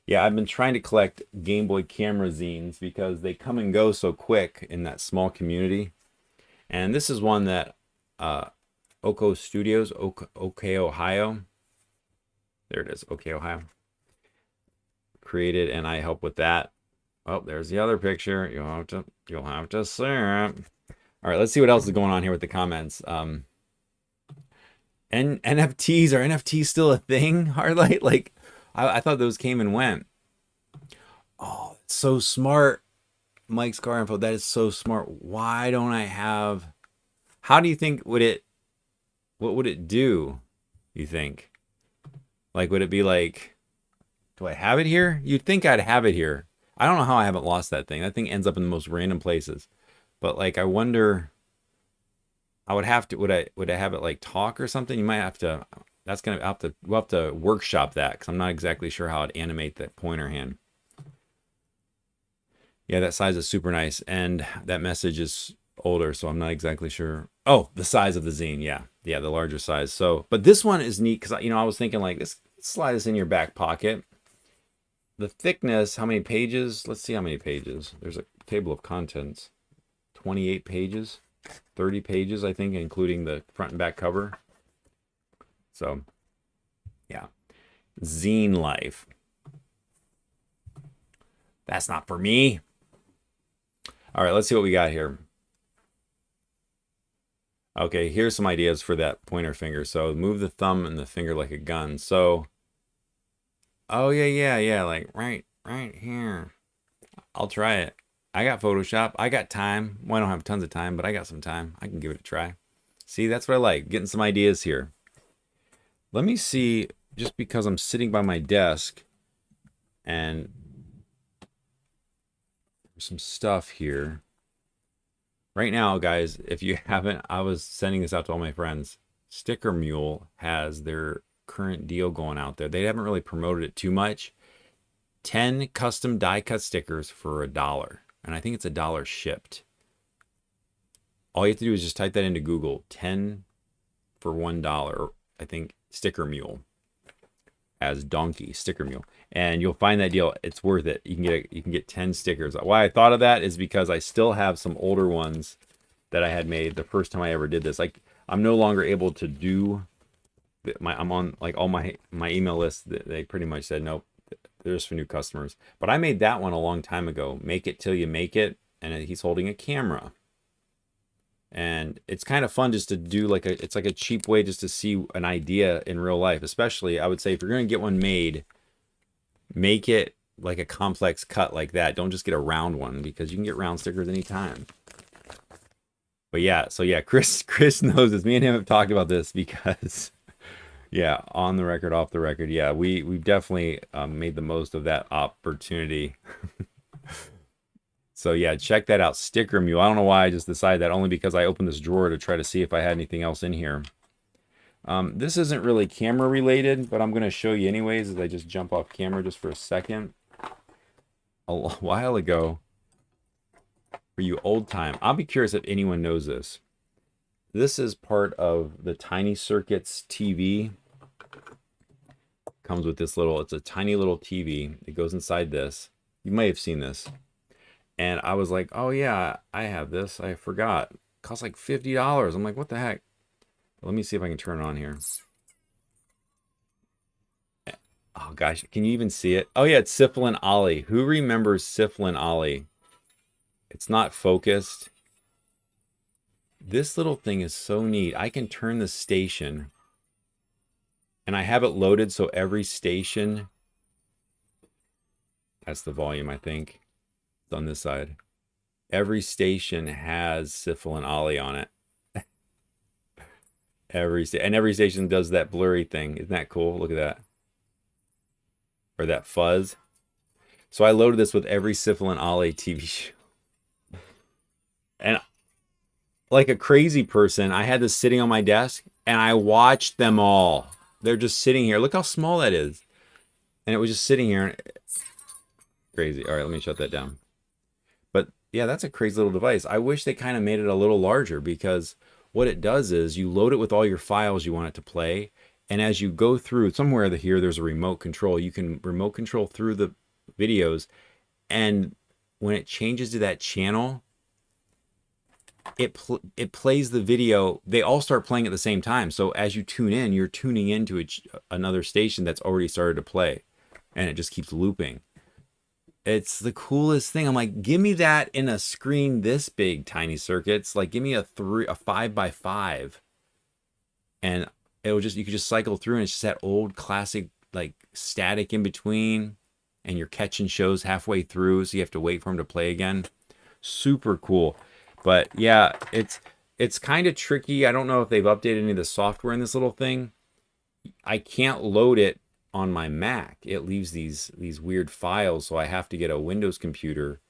Speaker 1: yeah, I've been trying to collect Game Boy camera zines because they come and go so quick in that small community. And this is one that Oko Studios, OK, Ohio. There it is, OK, Ohio. Created, and I help with that. Oh, there's the other picture. You'll have to see it. All right, let's see what else is going on here with the comments. And NFTs, are NFTs still a thing? Hardlight, like I thought those came and went. Oh, it's so smart. Mike's car info. That is so smart. Why don't I have? How do you think what would it do? You think? Like, would it be like? Do I have it here? You'd think I'd have it here. I don't know how I haven't lost that thing. That thing ends up in the most random places. But like, I wonder. I would have to. Would I have it like talk or something? You might have to. That's gonna we'll have to workshop that because I'm not exactly sure how I'd animate that pointer hand. Yeah, that size is super nice, and that message is older, so I'm not exactly sure. Oh, the size of the zine, yeah, the larger size. So, but this one is neat because I was thinking like this. Slide this in your back pocket. The thickness, how many pages? Let's see how many pages. There's table of contents. 28 pages, 30 pages, I think, including the front and back cover. So, yeah. Zine life. That's not for me. All right, let's see what we got here. Okay, here's some ideas for that pointer finger. So move the thumb and the finger like a gun. So, oh yeah, like right here. I'll try it. I got Photoshop. I got time. Well, I don't have tons of time, but I got some time. I can give it a try. See, that's what I like, getting some ideas here. Let me see, just because I'm sitting by my desk and some stuff here. Right now, guys, if you haven't, I was sending this out to all my friends. Sticker Mule has their current deal going out there. They haven't really promoted it too much. 10 custom die cut stickers for $1. And I think it's $1 shipped. All you have to do is just type that into Google. 10 for $1. I think Sticker Mule. As donkey sticker mule, and you'll find that deal. It's worth it. You can get 10 stickers. Why I thought of that is because I still have some older ones that I had made the first time I ever did this. Like, I'm no longer able to do I'm on like all my email list. They pretty much said nope, there's for new customers. But I made that one a long time ago. Make it till you make it, and he's holding a camera. And it's kind of fun just to do it's like a cheap way just to see an idea in real life. Especially, I would say, if you're going to get one made, make it like a complex cut like that. Don't just get a round one, because you can get round stickers anytime. But yeah, so yeah, Chris knows this. Me and him have talked about this because, yeah, on the record, off the record, yeah, we've definitely made the most of that opportunity. So yeah, check that out, Sticker Mule. I don't know why I just decided that, only because I opened this drawer to try to see if I had anything else in here. This isn't really camera related, but I'm going to show you anyways as I just jump off camera just for a second. A while ago, for you old time, I'll be curious if anyone knows this. This is part of the Tiny Circuits TV. Comes with this little, it's a tiny little TV. It goes inside this. You may have seen this. And I was like, oh yeah, I have this. I forgot. It costs like $50. I'm like, what the heck? Let me see if I can turn it on here. Oh gosh, can you even see it? Oh yeah, it's Syphil and Ollie. Who remembers Syphil and Ollie? It's not focused. This little thing is so neat. I can turn the station. And I have it loaded so every station, that's the volume, I think. It's on this side. Every station has Syphil and Ollie on it. Every station does that blurry thing. Isn't that cool? Look at that. Or that fuzz. So I loaded this with every Syphil and Ollie TV show. And like a crazy person, I had this sitting on my desk and I watched them all. They're just sitting here. Look how small that is. And it was just sitting here. Crazy. All right, let me shut that down. But yeah, that's a crazy little device. I wish they kind of made it a little larger, because what it does is you load it with all your files you want it to play. And as you go through, somewhere here, there's a remote control. You can remote control through the videos. And when it changes to that channel, it plays the video. They all start playing at the same time. So as you tune in, you're tuning into another station that's already started to play. And it just keeps looping. It's the coolest thing. I'm like, give me that in a screen this big, Tiny Circuits. Like, give me a 5x5, and it'll just, you could just cycle through, and it's just that old classic, like, static in between, and you're catching shows halfway through, so you have to wait for them to play again. Super cool. But yeah, it's kind of tricky. I don't know if they've updated any of the software in this little thing. I can't load it on my Mac. It leaves these weird files, so I have to get a Windows computer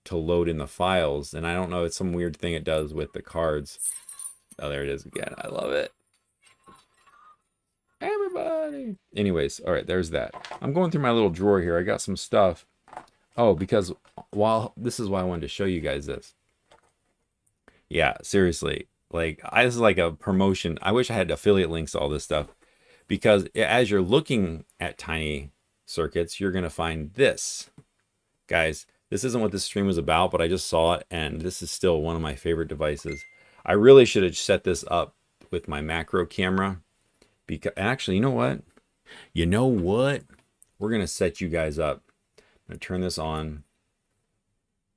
Speaker 1: to load in the files. And I don't know, it's some weird thing it does with the cards. Oh, there it is again. I love it. Everybody. Anyways, all right, there's that. I'm going through my little drawer here. I got some stuff. Oh, because this is why I wanted to show you guys this. Yeah, seriously. Like, this is like a promotion. I wish I had affiliate links to all this stuff. Because as you're looking at Tiny Circuits, you're going to find this. Guys, This isn't what this stream was about, but I just saw it, and this is still one of my favorite devices. I really should have set this up with my macro camera, because actually, you know what? You know what? We're going to set you guys up. I'm going to turn this on,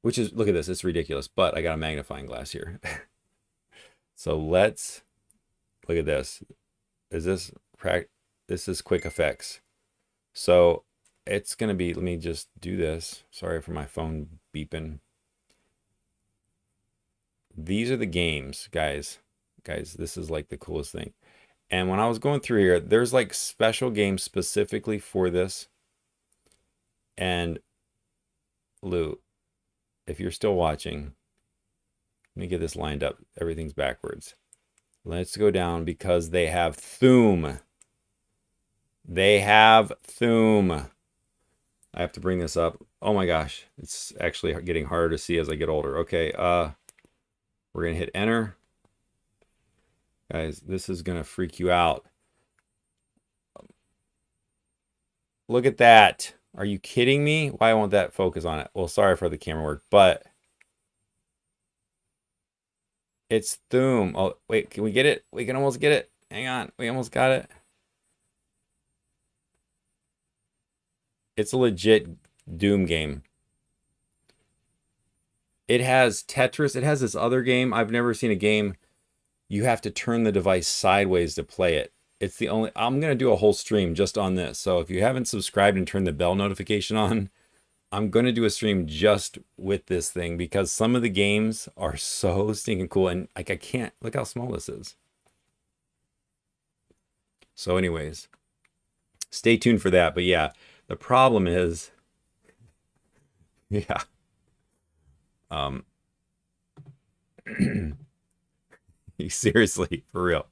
Speaker 1: which is, look at this. It's ridiculous, but I got a magnifying glass here. So let's look at this. This is quick effects. So it's going to be, let me just do this. Sorry for my phone beeping. These are the games, guys. Guys, this is like the coolest thing. And when I was going through here, there's like special games specifically for this. And Lou, if you're still watching, let me get this lined up. Everything's backwards. Let's go down because they have Thum. They have Thum. I have to bring this up. Oh my gosh. It's actually getting harder to see as I get older. Okay. We're going to hit enter. Guys, this is going to freak you out. Look at that. Are you kidding me? Why won't that focus on it? Well, sorry for the camera work, but it's Thum. Oh, wait, can we get it? We can almost get it. Hang on. We almost got it. It's a legit Doom game. It has Tetris. It has this other game. I've never seen a game. You have to turn the device sideways to play it. It's the only, I'm going to do a whole stream just on this. So if you haven't subscribed and turned the bell notification on, I'm going to do a stream just with this thing because some of the games are so stinking cool. And like, I can't, look how small this is. So anyways, stay tuned for that. But yeah, the problem is, yeah. Seriously, for real.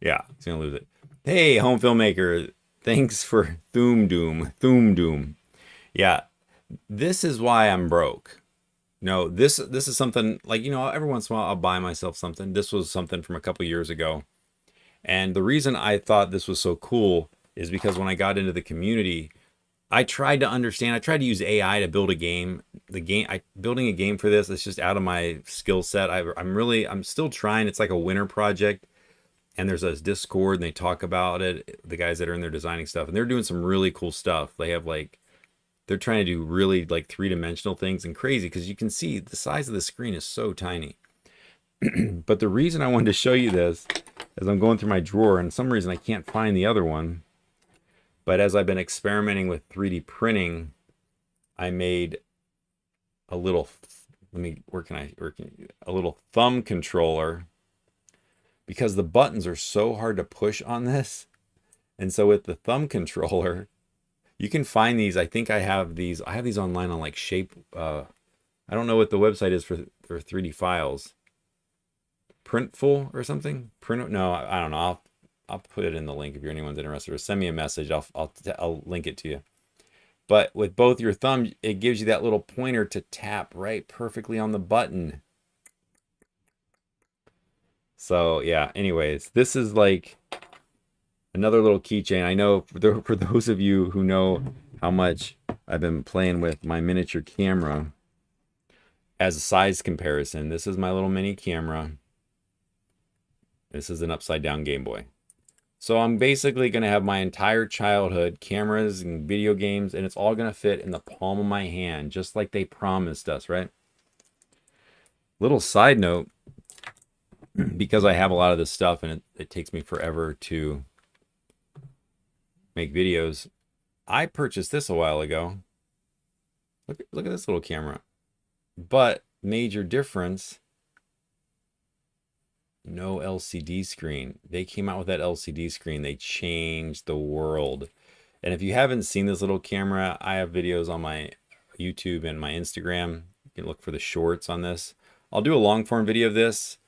Speaker 1: Yeah, he's gonna lose it. Hey, home filmmaker, thanks for Thum Doom. Yeah, this is why I'm broke. No, this is something like, you know, every once in a while I'll buy myself something. This was something from a couple years ago. And the reason I thought this was so cool is because when I got into the community, I tried to understand. I tried to use AI to build a game. Building a game for this, it's just out of my skill set. I'm still trying. It's like a winter project. And there's a Discord and they talk about it. The guys that are in there designing stuff, and they're doing some really cool stuff. They have like, they're trying to do really like 3-dimensional things and crazy because you can see the size of the screen is so tiny. But the reason I wanted to show you this is I'm going through my drawer and for some reason I can't find the other one. But as I've been experimenting with 3D printing, I made a little, a little thumb controller because the buttons are so hard to push on this. And so with the thumb controller, you can find these. I think I have these online on like Shape. I don't know what the website is for 3D files. Printful or something? No, I don't know. I'll put it in the link if anyone's interested, or send me a message. I'll link it to you. But with both your thumb, it gives you that little pointer to tap right perfectly on the button. So yeah, anyways, this is like another little keychain. I know for those of you who know how much I've been playing with my miniature camera, as a size comparison, this is my little mini camera. This is an upside down Game Boy. So I'm basically going to have my entire childhood cameras and video games, and it's all going to fit in the palm of my hand, just like they promised us, right? Little side note, because I have a lot of this stuff and it takes me forever to make videos, I purchased this a while ago. Look at this little camera. But major difference, no LCD screen. They came out with that LCD screen. They changed the world. And if you haven't seen this little camera, I have videos on my YouTube and my Instagram. You can look for the shorts on this. I'll do a long form video of this.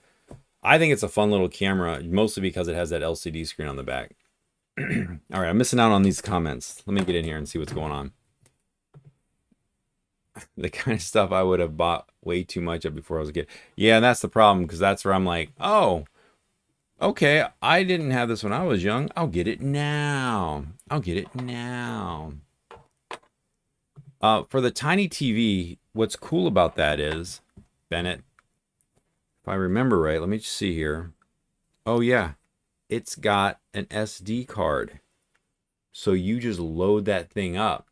Speaker 1: I think it's a fun little camera, mostly because it has that LCD screen on the back. All right, I'm missing out on these comments. Let me get in here and see what's going on. The kind of stuff I would have bought way too much of before I was a kid. Yeah, that's the problem, because that's where I'm like, oh, okay, I didn't have this when I was young. I'll get it now. I'll get it now. For the tiny TV, what's cool about that is, Bennett, if I remember right, let me just see here. Oh yeah, it's got an SD card. So you just load that thing up.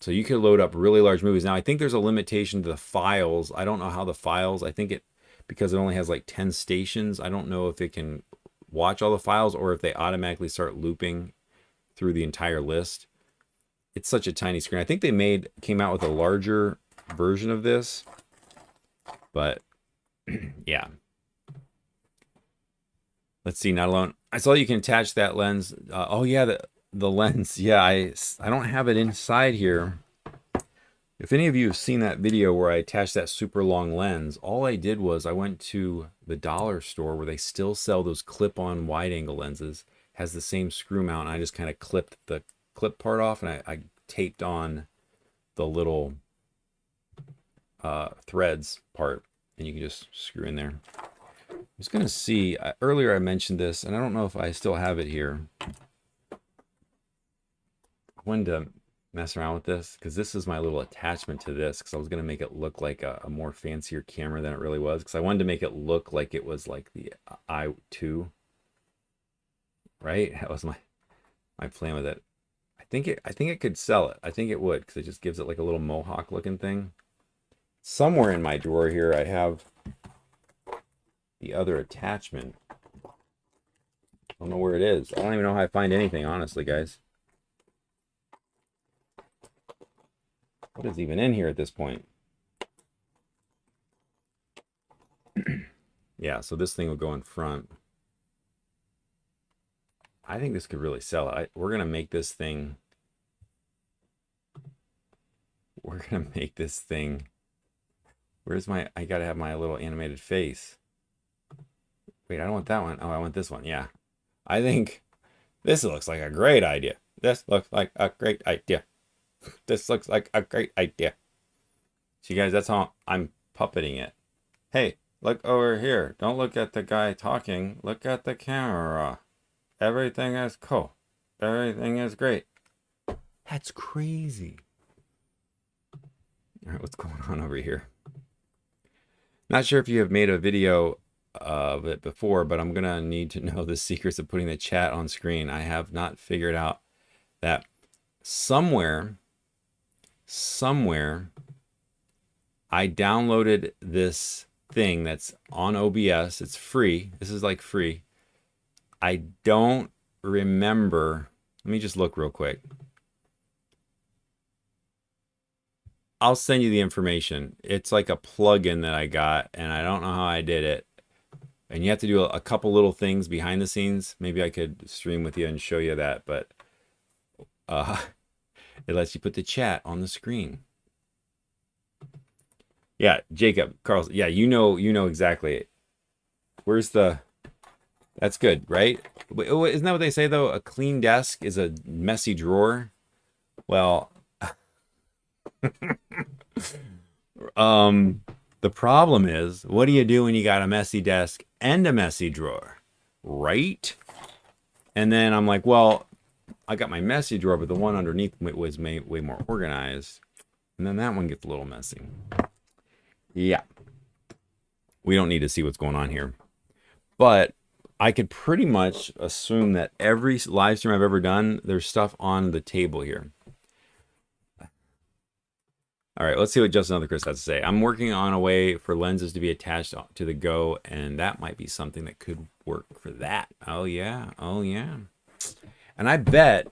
Speaker 1: So you could load up really large movies. Now I think there's a limitation to the files. I don't know how the files, I think it, because it only has like 10 stations, I don't know if it can watch all the files or if they automatically start looping through the entire list. It's such a tiny screen. I think they came out with a larger version of this, but yeah. Let's see, not alone. I saw you can attach that lens. Oh yeah, the lens. Yeah, I don't have it inside here. If any of you have seen that video where I attached that super long lens, all I did was I went to the dollar store where they still sell those clip-on wide-angle lenses. Has the same screw mount. And I just kind of clipped the clip part off, and I taped on the little threads part, and you can just screw in there. I was going to see, earlier I mentioned this, and I don't know if I still have it here. I wanted to mess around with this because this is my little attachment to this, because I was going to make it look like a more fancier camera than it really was, because I wanted to make it look like it was like the i2, right? That was my plan with it. I think it could sell it. I think it would, because it just gives it like a little mohawk looking thing. Somewhere in my drawer here I have the other attachment. I don't know where it is. I don't even know how I find anything, honestly, guys. What is even in here at this point? Yeah, so this thing will go in front. I think this could really sell it. We're going to make this thing. We're going to make this thing. Where's my, I got to have my little animated face. Wait, I don't want that one. Oh, I want this one. Yeah. I think this looks like a great idea. This looks like a great idea. This looks like a great idea. See, guys, that's how I'm puppeting it. Hey, look over here. Don't look at the guy talking. Look at the camera. Everything is cool. Everything is great. That's crazy. All right, what's going on over here? Not sure if you have made a video of it before, but I'm gonna need to know the secrets of putting the chat on screen. I have not figured out that. Somewhere I downloaded this thing that's on OBS. It's free. This is like free. I don't remember. Let me just look real quick. I'll send you the information. It's like a plugin that I got, and I don't know how I did it. And you have to do a couple little things behind the scenes. Maybe I could stream with you and show you that, but it lets you put the chat on the screen. Yeah, Jacob, Carl, yeah, you know exactly. Where's the, that's good, right? Isn't that what they say though? A clean desk is a messy drawer. Well, the problem is, what do you do when you got a messy desk and a messy drawer, right? And then I'm like, well, I got my messy drawer, but the one underneath was way more organized. And then that one gets a little messy. Yeah. We don't need to see what's going on here. But I could pretty much assume that every live stream I've ever done, there's stuff on the table here. All right, let's see what Justin Other Chris has to say. I'm working on a way for lenses to be attached to the Go, and that might be something that could work for that. Oh, yeah. Oh, yeah. And I bet,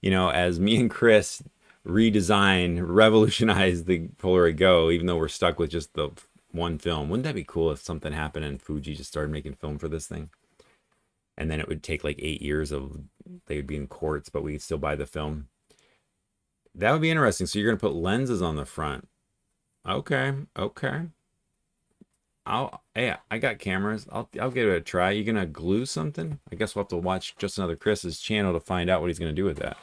Speaker 1: you know, as me and Chris revolutionize the Polaroid Go, even though we're stuck with just the one film, wouldn't that be cool if something happened and Fuji just started making film for this thing? And then it would take like 8 years of, they would be in courts, but we could still buy the film. That would be interesting. So you're going to put lenses on the front. Okay. Okay. Yeah, I got cameras. I'll give it a try. You gonna glue something? I guess we'll have to watch Just Another Chris's channel to find out what he's gonna do with that.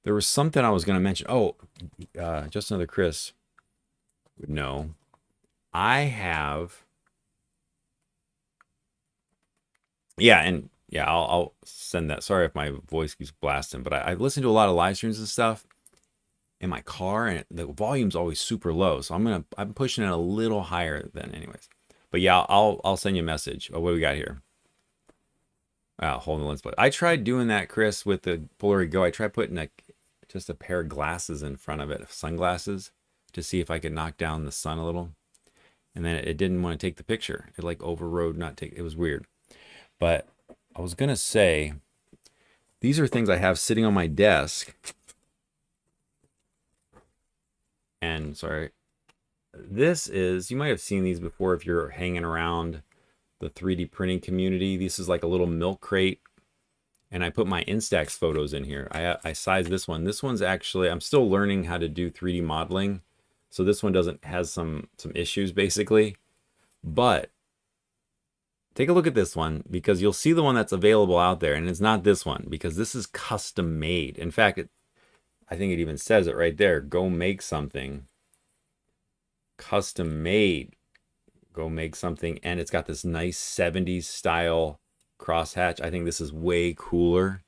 Speaker 1: There was something I was gonna mention. Oh, Just Another Chris would know. I have. Yeah, and yeah, I'll send that. Sorry if my voice keeps blasting, but I listen to a lot of live streams and stuff. in my car, and the volume's always super low. So I'm pushing it a little higher than anyways. But yeah, I'll send you a message. Oh, what do we got here? Hold the lens plate. I tried doing that, Chris, with the Polaroid Go. I tried putting just a pair of glasses in front of it, sunglasses, to see if I could knock down the sun a little. And then it didn't want to take the picture. It like overrode not take. It was weird. But I was gonna say, these are things I have sitting on my desk. And sorry, this is, you might have seen these before if you're hanging around the 3D printing community. This is like a little milk crate. And I put my Instax photos in here. I sized this one. This one's actually, I'm still learning how to do 3D modeling. So this one has some issues basically. But take a look at this one, because you'll see the one that's available out there, and it's not this one, because this is custom made. In fact, I think it even says it right there. Go make something. Custom made. Go make something. And it's got this nice 70s style crosshatch. I think this is way cooler.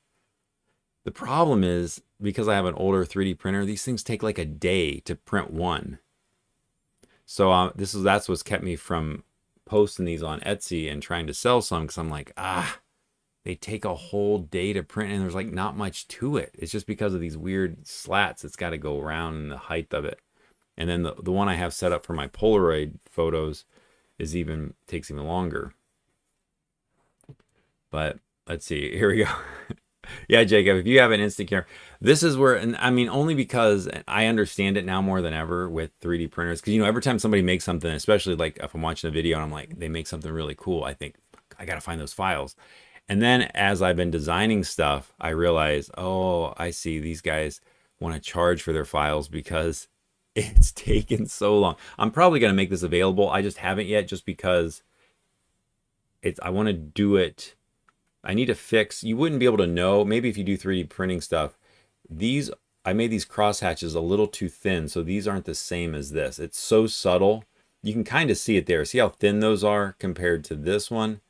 Speaker 1: The problem is, because I have an older 3D printer, these things take like a day to print one. So that's what's kept me from posting these on Etsy and trying to sell some, because I'm like, they take a whole day to print, and there's like not much to it. It's just because of these weird slats. It's got to go around and the height of it. And then the one I have set up for my Polaroid photos takes even longer. But let's see, here we go. Yeah, Jacob, if you have an instant camera, this is where, and I mean, only because I understand it now more than ever with 3D printers. Because, every time somebody makes something, especially like if I'm watching a video and I'm like, they make something really cool, I think, I got to find those files. And then as I've been designing stuff, I realize, oh, I see, these guys want to charge for their files because it's taken so long. I'm probably going to make this available. I just haven't yet, just because I want to do it. I need to fix, you wouldn't be able to know, maybe if you do 3D printing stuff, I made these cross hatches a little too thin, so these aren't the same as this. It's so subtle. You can kind of see it there. See how thin those are compared to this one?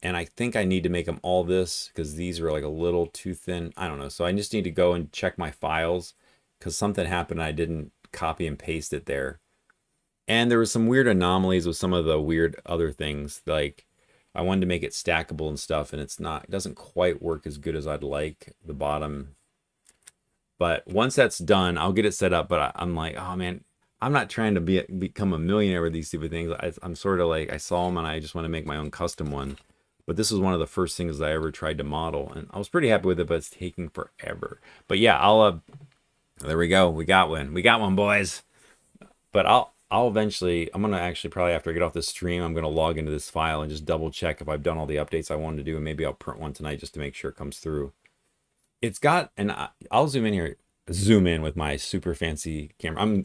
Speaker 1: And I think I need to make them all this, because these are like a little too thin. I don't know. So I just need to go and check my files, because something happened and I didn't copy and paste it there. And there was some weird anomalies with some of the weird other things, like I wanted to make it stackable and stuff, and it doesn't quite work as good as I'd like, the bottom. But once that's done, I'll get it set up. But I'm like, oh man, I'm not trying to become a millionaire with these stupid things. I'm sort of like, I saw them and I just want to make my own custom one. But this was one of the first things I ever tried to model, and I was pretty happy with it, but it's taking forever. But yeah, there we go. We got one, boys. But I'll eventually, I'm going to actually probably, after I get off this stream, I'm going to log into this file and just double check if I've done all the updates I wanted to do. And maybe I'll print one tonight just to make sure it comes through. It's got, and I'll zoom in with my super fancy camera.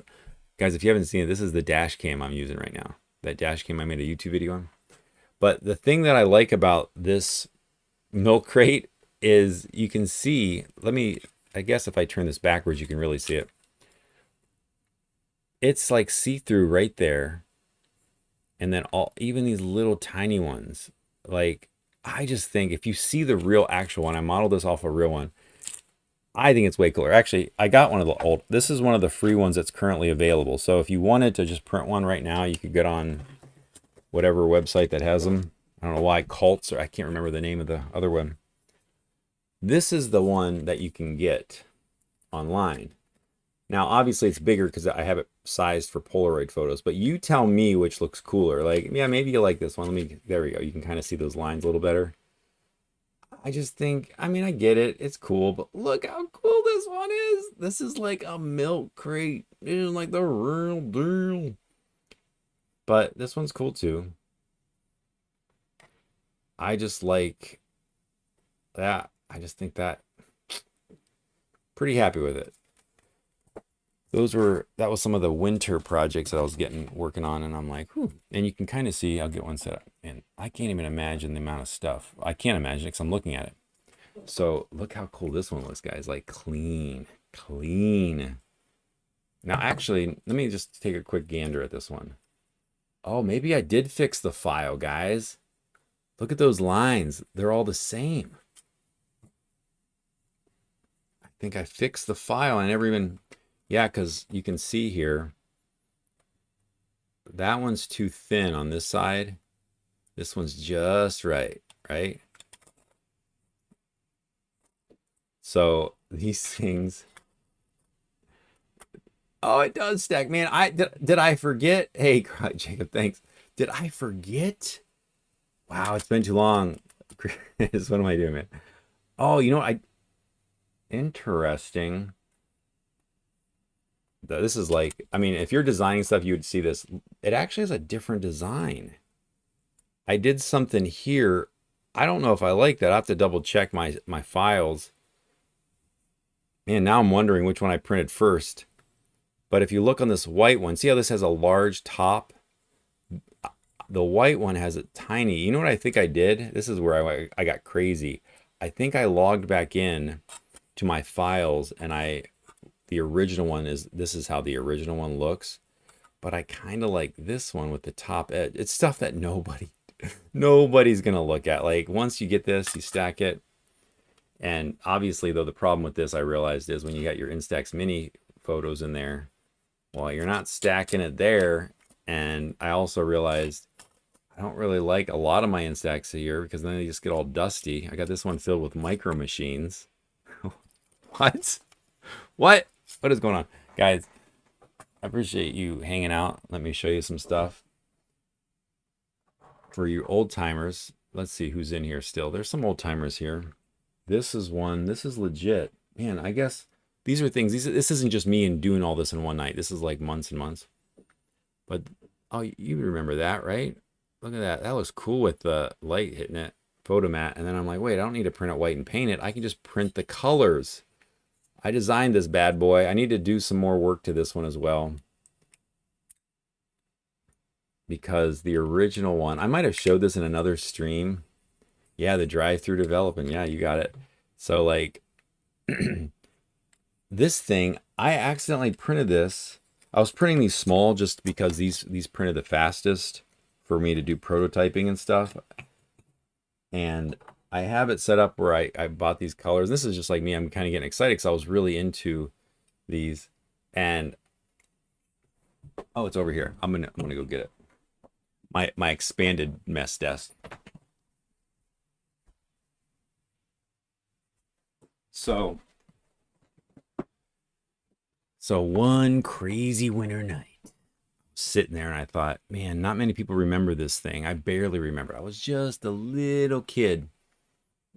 Speaker 1: Guys, if you haven't seen it, this is the dash cam I'm using right now. That dash cam I made a YouTube video on. But the thing that I like about this milk crate is you can see, I guess if I turn this backwards, you can really see it. It's like see-through right there. And then even these little tiny ones, like, I just think if you see the real actual one, I modeled this off a real one, I think it's way cooler. Actually, I got one of the this is one of the free ones that's currently available. So if you wanted to just print one right now, you could get on whatever website that has them. I don't know why, Cults, or I can't remember the name of the other one. This is the one that you can get online. Now, obviously, it's bigger because I have it sized for Polaroid photos, but you tell me which looks cooler. Like, yeah, maybe you like this one. There we go. You can kind of see those lines a little better. I just think, I mean, I get it. It's cool, but look how cool this one is. This is like a milk crate. It is like the real deal. But this one's cool too. I just like that. I just think that, pretty happy with it. That was some of the winter projects that I was working on, and I'm like, whew. And you can kind of see, I'll get one set up, and I can't even imagine the amount of stuff. I can't imagine it because I'm looking at it. So look how cool this one looks, guys. Like clean. Now, actually, let me just take a quick gander at this one. Oh, maybe I did fix the file, guys. Look at those lines. They're all the same. I think I fixed the file. I never even Yeah, because you can see here, that one's too thin on this side. This one's just right, right? So these things, oh, it does stack, man. Did I forget? Hey, Jacob, thanks. Did I forget? Wow, it's been too long. Chris, what am I doing, man? Oh, you know what? Interesting. This is like, I mean, if you're designing stuff, you would see this. It actually has a different design. I did something here. I don't know if I like that. I have to double check my files. Man, now I'm wondering which one I printed first. But if you look on this white one, see how this has a large top? The white one has a tiny. You know what I think I did? This is where I got crazy. I think I logged back in to my files, and the original one is, this is how the original one looks. But I kind of like this one with the top edge. It's stuff that nobody's gonna look at. Like once you get this, you stack it. And obviously, though, the problem with this I realized is when you got your Instax Mini photos in there, well, you're not stacking it there. And I also realized I don't really like a lot of my Instax here because then they just get all dusty. I got this one filled with micro machines. What? What is going on? Guys, I appreciate you hanging out. Let me show you some stuff. For you old timers, let's see who's in here still. There's some old timers here. This is one. This is legit. Man, I guess these are things. This isn't just me and doing all this in one night. This is like months and months. But, oh, you remember that, right? Look at that. That was cool with the light hitting it. Photomat. And then I'm like, wait, I don't need to print it white and paint it. I can just print the colors. I designed this bad boy. I need to do some more work to this one as well. Because the original one, I might have showed this in another stream. Yeah, the drive-through development. Yeah, you got it. So like this thing, I accidentally printed this. I was printing these small just because these printed the fastest for me to do prototyping and stuff. And I have it set up where I bought these colors. This is just like me. I'm kind of getting excited because I was really into these. And oh, it's over here. I'm gonna go get it. My expanded mess desk. So one crazy winter night, sitting there and I thought, man, not many people remember this thing. I barely remember. I was just a little kid.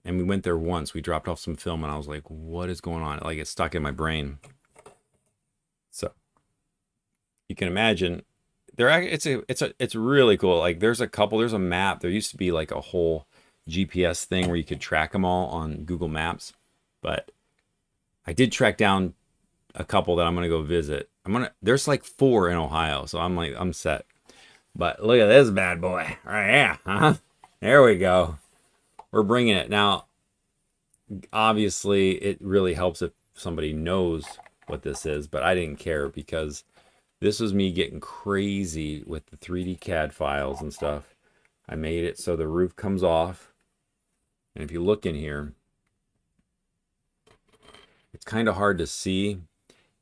Speaker 1: And we went there once. We dropped off some film and I was like, what is going on? Like it stuck in my brain. So you can imagine it's really cool. Like there's a map. There used to be like a whole GPS thing where you could track them all on Google Maps. But I did track down a couple that I'm going to go visit. There's like 4 in Ohio. So I'm set. But look at this bad boy. Right, yeah. There we go. We're bringing it. Now, obviously, it really helps if somebody knows what this is, but I didn't care because this was me getting crazy with the 3D CAD files and stuff. I made it so the roof comes off. And if you look in here, it's kind of hard to see,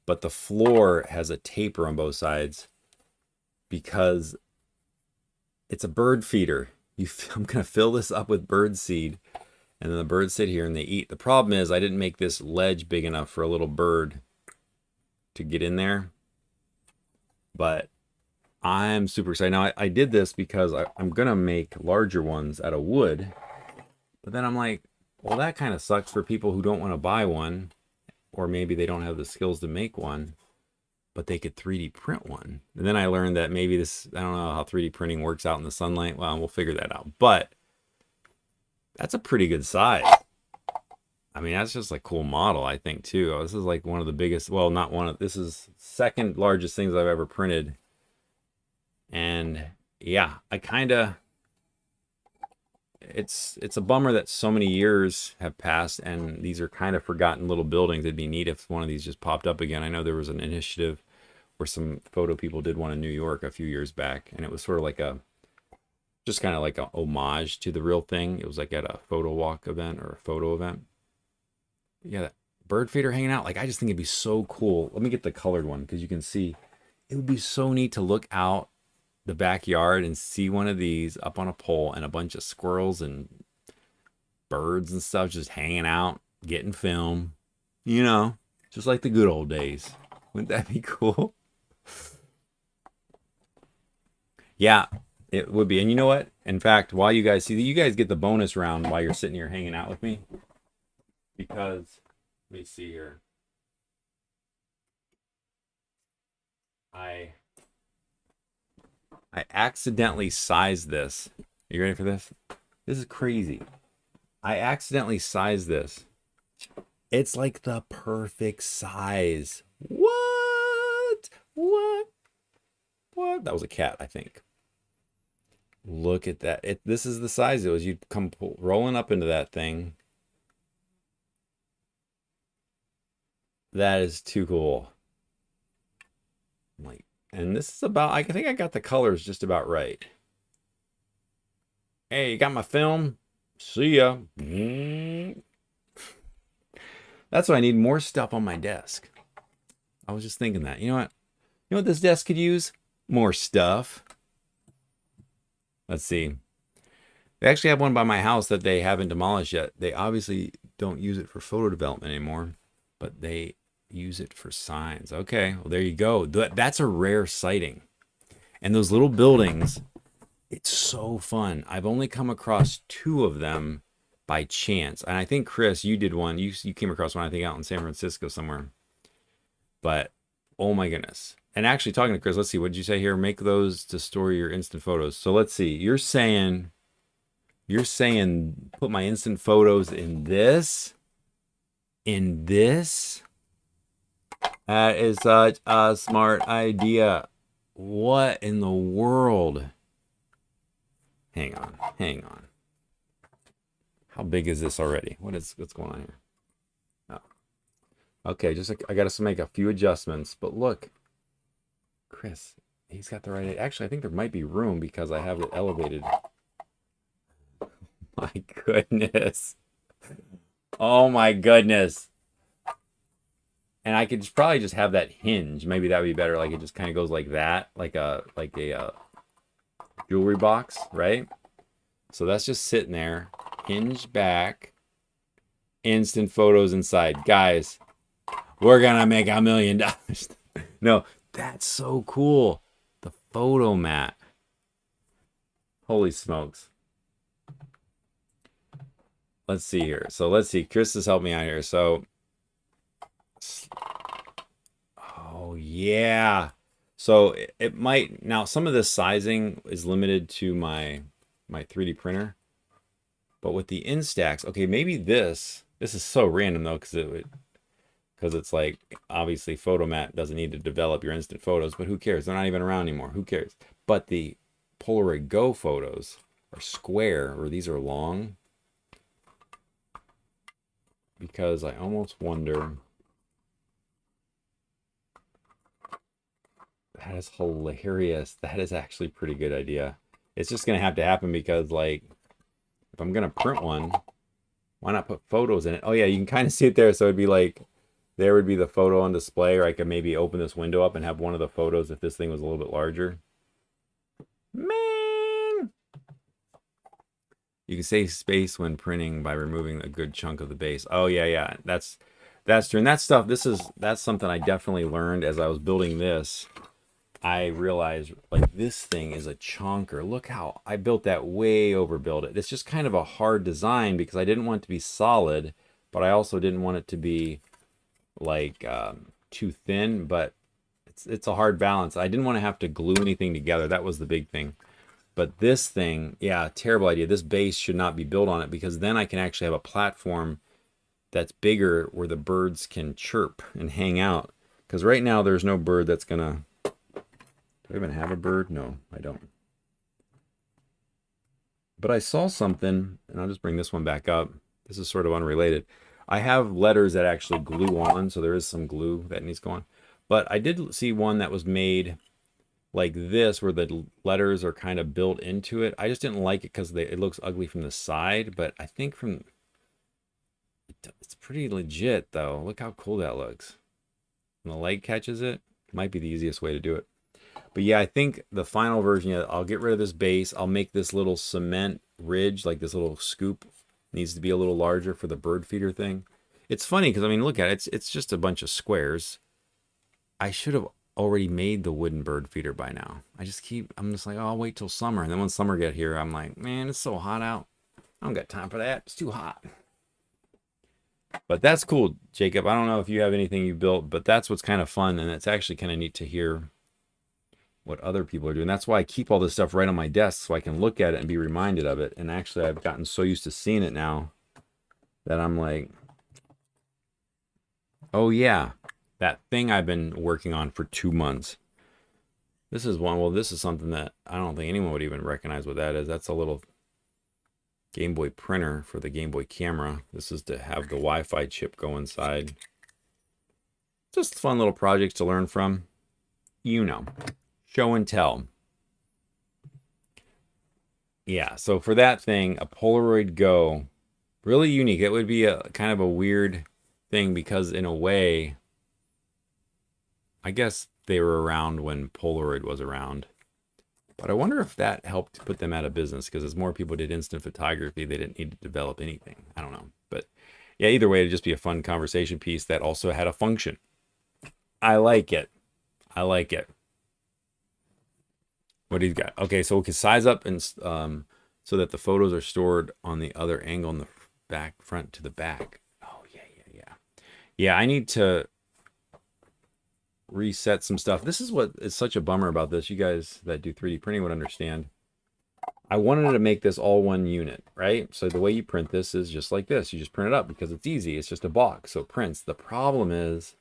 Speaker 1: but the floor has a taper on both sides because it's a bird feeder. I'm going to fill this up with bird seed, and then the birds sit here and they eat. The problem is I didn't make this ledge big enough for a little bird to get in there, but I'm super excited. Now, I did this because I'm going to make larger ones out of wood, but then I'm like, well, that kind of sucks for people who don't want to buy one, or maybe they don't have the skills to make one, but they could 3D print one. And then I learned that maybe I don't know how 3D printing works out in the sunlight. Well, we'll figure that out. But that's a pretty good size. I mean, that's just a cool model, I think, too. This is like one of the biggest, well, not one of, this is second largest things I've ever printed. And yeah, I kind of, it's a bummer that so many years have passed and these are kind of forgotten little buildings. It'd be neat if one of these just popped up again. I know there was an initiative where some photo people did one in New York a few years back, and it was sort of like just kind of like a homage to the real thing. It was like at a photo walk event or a photo event. Yeah, bird feeder hanging out. Like, I just think it'd be so cool. Let me get the colored one because you can see it would be so neat to look out the backyard and see one of these up on a pole and a bunch of squirrels and birds and stuff just hanging out, getting film, you know, just like the good old days. Wouldn't that be cool? Yeah, it would be. And you know what? In fact, while you guys see, you guys get the bonus round while you're sitting here hanging out with me. Because, let me see here. I accidentally sized this. Are you ready for this? This is crazy. I accidentally sized this. It's like the perfect size. What? What? What? That was a cat, I think. Look at that. This is the size it was. You'd come rolling up into that thing. That is too cool. Like, and this is about, I think I got the colors just about right. Hey, you got my film? See ya. That's why I need more stuff on my desk. I was just thinking that. You know what? You know what this desk could use? More stuff. Let's see. They actually have one by my house that they haven't demolished yet. They obviously don't use it for photo development anymore, but they use it for signs. Okay, well, there you go. That's a rare sighting. And those little buildings, it's so fun. I've only come across 2 of them by chance. And I think, Chris, you did one. You came across one, I think, out in San Francisco somewhere. But, oh my goodness. And actually, talking to Chris, let's see, what did you say here? Make those to store your instant photos. So let's see. You're saying put my instant photos in this? In this? That is such a smart idea. What in the world? Hang on. How big is this already? What's going on here? Oh. Okay, I got to make a few adjustments, but look, Chris, he's got the right. Actually, I think there might be room because I have it elevated. My goodness. Oh my goodness. And I could probably just have that hinge. Maybe that would be better. Like it just kind of goes like that, like a jewelry box, right? So that's just sitting there, hinge back, instant photos inside. Guys, we're gonna make $1 million. No, that's so cool. The photo mat. Holy smokes. Let's see here. So let's see. Chris has helped me out here. So, oh yeah. So it might, now some of this sizing is limited to my 3D printer, but with the Instax, okay, maybe this is so random though, because it's like, obviously Photomat doesn't need to develop your instant photos, but who cares? They're not even around anymore. Who cares? But the Polaroid Go photos are square, or these are long, because I almost wonder. That is hilarious. That is actually a pretty good idea. It's just going to have to happen because, like, if I'm going to print one, why not put photos in it? Oh, yeah, you can kind of see it there. So it'd be like, there would be the photo on display, or I could maybe open this window up and have one of the photos if this thing was a little bit larger. Man! You can save space when printing by removing a good chunk of the base. Oh, yeah. That's true. And that's something I definitely learned as I was building this. I realized, like, this thing is a chonker. Look how I built that, way overbuilt it. It's just kind of a hard design because I didn't want it to be solid, but I also didn't want it to be like too thin. But it's a hard balance. I didn't want to have to glue anything together. That was the big thing. But this thing, yeah, terrible idea. This base should not be built on it, because then I can actually have a platform that's bigger where the birds can chirp and hang out. Because right now there's no bird that's gonna. Do I even have a bird? No, I don't. But I saw something, and I'll just bring this one back up. This is sort of unrelated. I have letters that actually glue on, so there is some glue that needs going. But I did see one that was made like this, where the letters are kind of built into it. I just didn't like it because it looks ugly from the side, but I think it It's pretty legit though. Look how cool that looks. When the light catches it, might be the easiest way to do it. But yeah, I think the final version, yeah, I'll get rid of this base. I'll make this little cement ridge, like this little scoop, needs to be a little larger for the bird feeder thing. It's funny because I mean, look at it. It's just a bunch of squares. I should have already made the wooden bird feeder by now. I'm just like, oh, I'll wait till summer. And then when summer get here, I'm like, man, it's so hot out. I don't got time for that. It's too hot. But that's cool, Jacob. I don't know if you have anything you built, but that's what's kind of fun. And it's actually kind of neat to hear what other people are doing. That's why I keep all this stuff right on my desk so I can look at it and be reminded of it. And actually, I've gotten so used to seeing it now that I'm like, oh yeah, that thing I've been working on for 2 months. This is one, well, this is something that I don't think anyone would even recognize what that is. That's a little Game Boy printer for the Game Boy camera. This is to have the Wi-Fi chip go inside. Just fun little projects to learn from. You know, show and tell. Yeah, so for that thing, a Polaroid Go, really unique. It would be a kind of a weird thing because in a way, I guess they were around when Polaroid was around. But I wonder if that helped put them out of business because as more people did instant photography, they didn't need to develop anything. I don't know. But yeah, either way, it'd just be a fun conversation piece that also had a function. I like it. I like it. What do you got? Okay, so we can size up and so that the photos are stored on the other angle in the back, front to the back. Oh, yeah. Yeah, I need to reset some stuff. This is what is such a bummer about this. You guys that do 3D printing would understand. I wanted to make this all one unit, right? So the way you print this is just like this. You just print it up because it's easy. It's just a box, so it prints. The problem is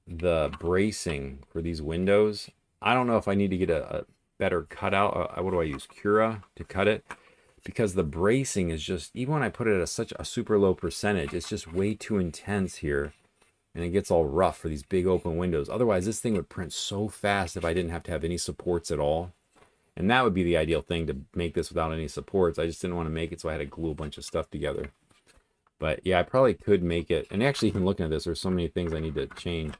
Speaker 1: the bracing for these windows. I don't know if I need to get a better cutout. What do I use? Cura to cut it? Because the bracing is just, even when I put it at such a super low percentage, it's just way too intense here. And it gets all rough for these big open windows. Otherwise, this thing would print so fast if I didn't have to have any supports at all. And that would be the ideal thing, to make this without any supports. I just didn't want to make it, so I had to glue a bunch of stuff together. But yeah, I probably could make it. And actually, even looking at this, there's so many things I need to change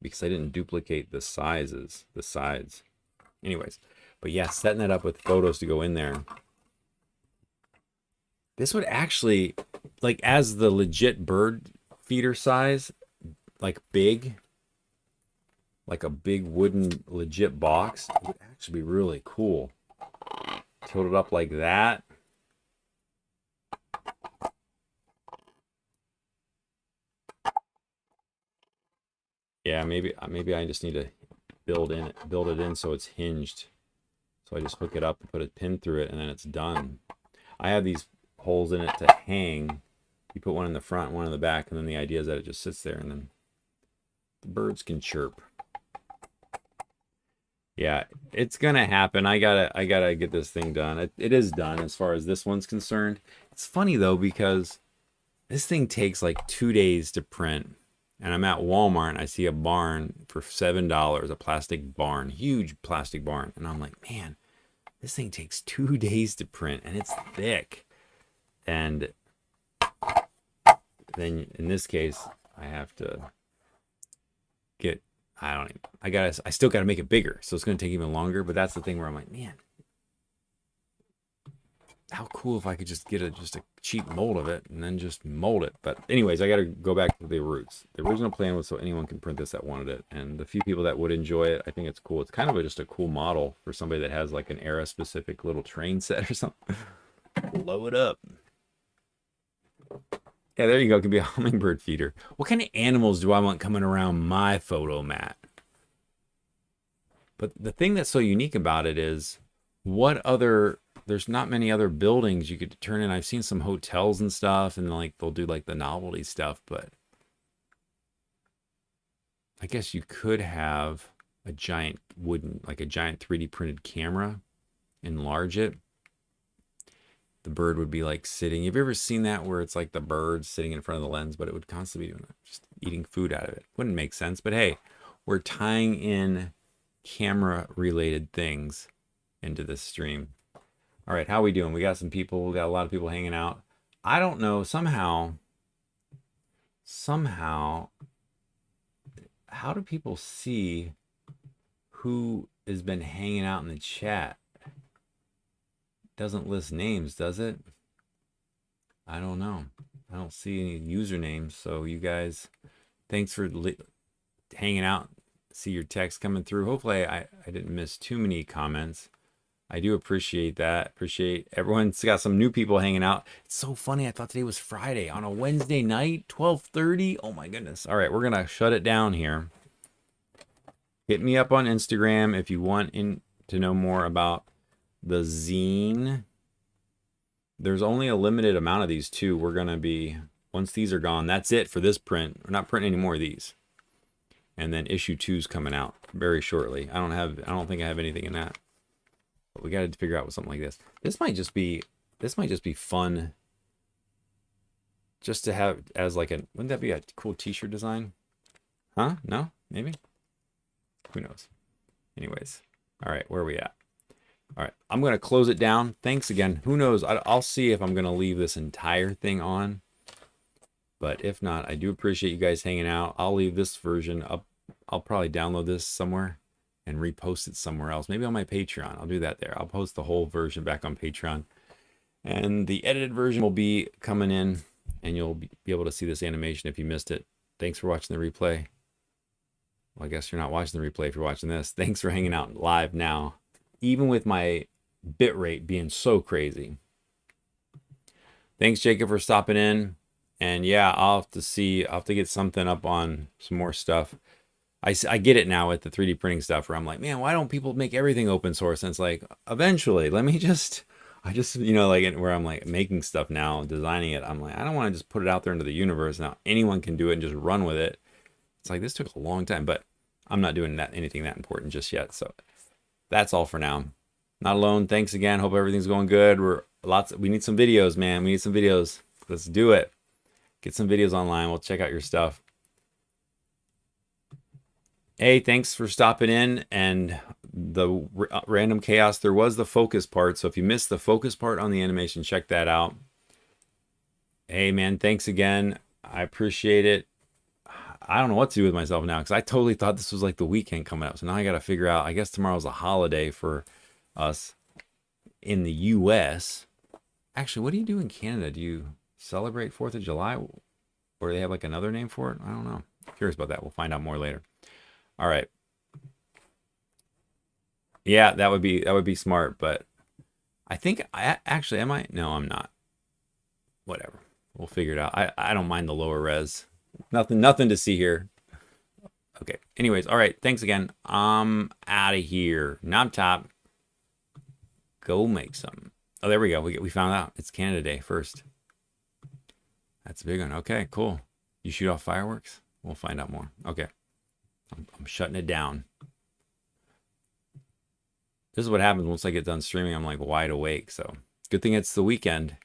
Speaker 1: because I didn't duplicate the sizes, the sides. Anyways, but yeah, setting that up with photos to go in there. This would actually, like, as the legit bird feeder size, like big, like a big wooden legit box, it would actually be really cool. Tilt it up like that. Yeah, maybe I just need to build it in so it's hinged. So I just hook it up and put a pin through it and then it's done. I have these holes in it to hang. You put one in the front, one in the back, and then the idea is that it just sits there and then the birds can chirp. Yeah, it's gonna happen. I gotta get this thing done. It is done as far as this one's concerned. It's funny though because this thing takes like 2 days to print. And I'm at Walmart and I see a barn for $7, a plastic barn, huge plastic barn. And I'm like, man, this thing takes 2 days to print and it's thick. And then in this case, I have to get, I still gotta make it bigger. So it's gonna take even longer, but that's the thing where I'm like, man, how cool if I could just get just a cheap mold of it and then just mold it. But anyways, I got to go back to the roots. The original plan was so anyone can print this that wanted it. And the few people that would enjoy it, I think it's cool. It's kind of just a cool model for somebody that has like an era specific little train set or something. Blow it up. Yeah, there you go. It could be a hummingbird feeder. What kind of animals do I want coming around my photo mat? But the thing that's so unique about it is there's not many other buildings you could turn in. I've seen some hotels and stuff, and like they'll do like the novelty stuff, but I guess you could have a giant like a giant 3D printed camera, enlarge it. The bird would be like sitting. Have you ever seen that where it's like the bird sitting in front of the lens, but it would constantly be doing that, just eating food out of it? Wouldn't make sense, but hey, we're tying in camera related things into this stream. All right, how we doing? We got some people. We got a lot of people hanging out. I don't know, somehow, how do people see who has been hanging out in the chat? Doesn't list names, does it? I don't know. I don't see any usernames. So you guys, thanks for hanging out. See your text coming through. Hopefully I didn't miss too many comments. I do appreciate that. Appreciate everyone's got some new people hanging out. It's so funny. I thought today was Friday on a Wednesday night, 12:30. Oh my goodness. All right, we're gonna shut it down here. Hit me up on Instagram if you want to know more about the zine. There's only a limited amount of these too. We're gonna be, once these are gone, that's it for this print. We're not printing any more of these. And then issue 2's coming out very shortly. I don't think I have anything in that. But we got to figure out something like this. This might just be fun. Just to have as like wouldn't that be a cool t-shirt design? Huh? No? Maybe? Who knows? Anyways. All right, where are we at? All right, I'm going to close it down. Thanks again. Who knows? I'll see if I'm going to leave this entire thing on. But if not, I do appreciate you guys hanging out. I'll leave this version up. I'll probably download this somewhere and repost it somewhere else. Maybe on my Patreon. I'll do that there. I'll post the whole version back on Patreon. And the edited version will be coming in, and you'll be able to see this animation if you missed it. Thanks for watching the replay. Well, I guess you're not watching the replay if you're watching this. Thanks for hanging out live now, even with my bitrate being so crazy. Thanks, Jacob, for stopping in. And yeah, I'll have to get something up on some more stuff. I get it now with the 3D printing stuff where I'm like, man, why don't people make everything open source? And it's like, eventually, I just, you know, like where I'm like making stuff now, designing it. I'm like, I don't want to just put it out there into the universe. Now anyone can do it and just run with it. It's like, this took a long time, but I'm not doing anything that important just yet. So that's all for now. Not alone. Thanks again. Hope everything's going good. We need some videos, man. We need some videos. Let's do it. Get some videos online. We'll check out your stuff. Hey, thanks for stopping in. And the random chaos, there was the focus part. So if you missed the focus part on the animation, check that out. Hey, man, thanks again. I appreciate it. I don't know what to do with myself now because I totally thought this was like the weekend coming up. So now I got to figure out, I guess tomorrow's a holiday for us in the US. Actually, what do you do in Canada? Do you celebrate 4th of July, or they have like another name for it? I don't know. Curious about that. We'll find out more later. All right. Yeah, that would be smart, but I think actually am I? No, I'm not. Whatever. We'll figure it out. I don't mind the lower res. Nothing to see here. Okay. Anyways, all right. Thanks again. I'm out of here. Knoptop. Go make some. Oh, there we go. We found out. It's Canada Day first. That's a big one. Okay, cool. You shoot off fireworks? We'll find out more. Okay. I'm shutting it down. This is what happens once I get done streaming. I'm like wide awake. So good thing it's the weekend.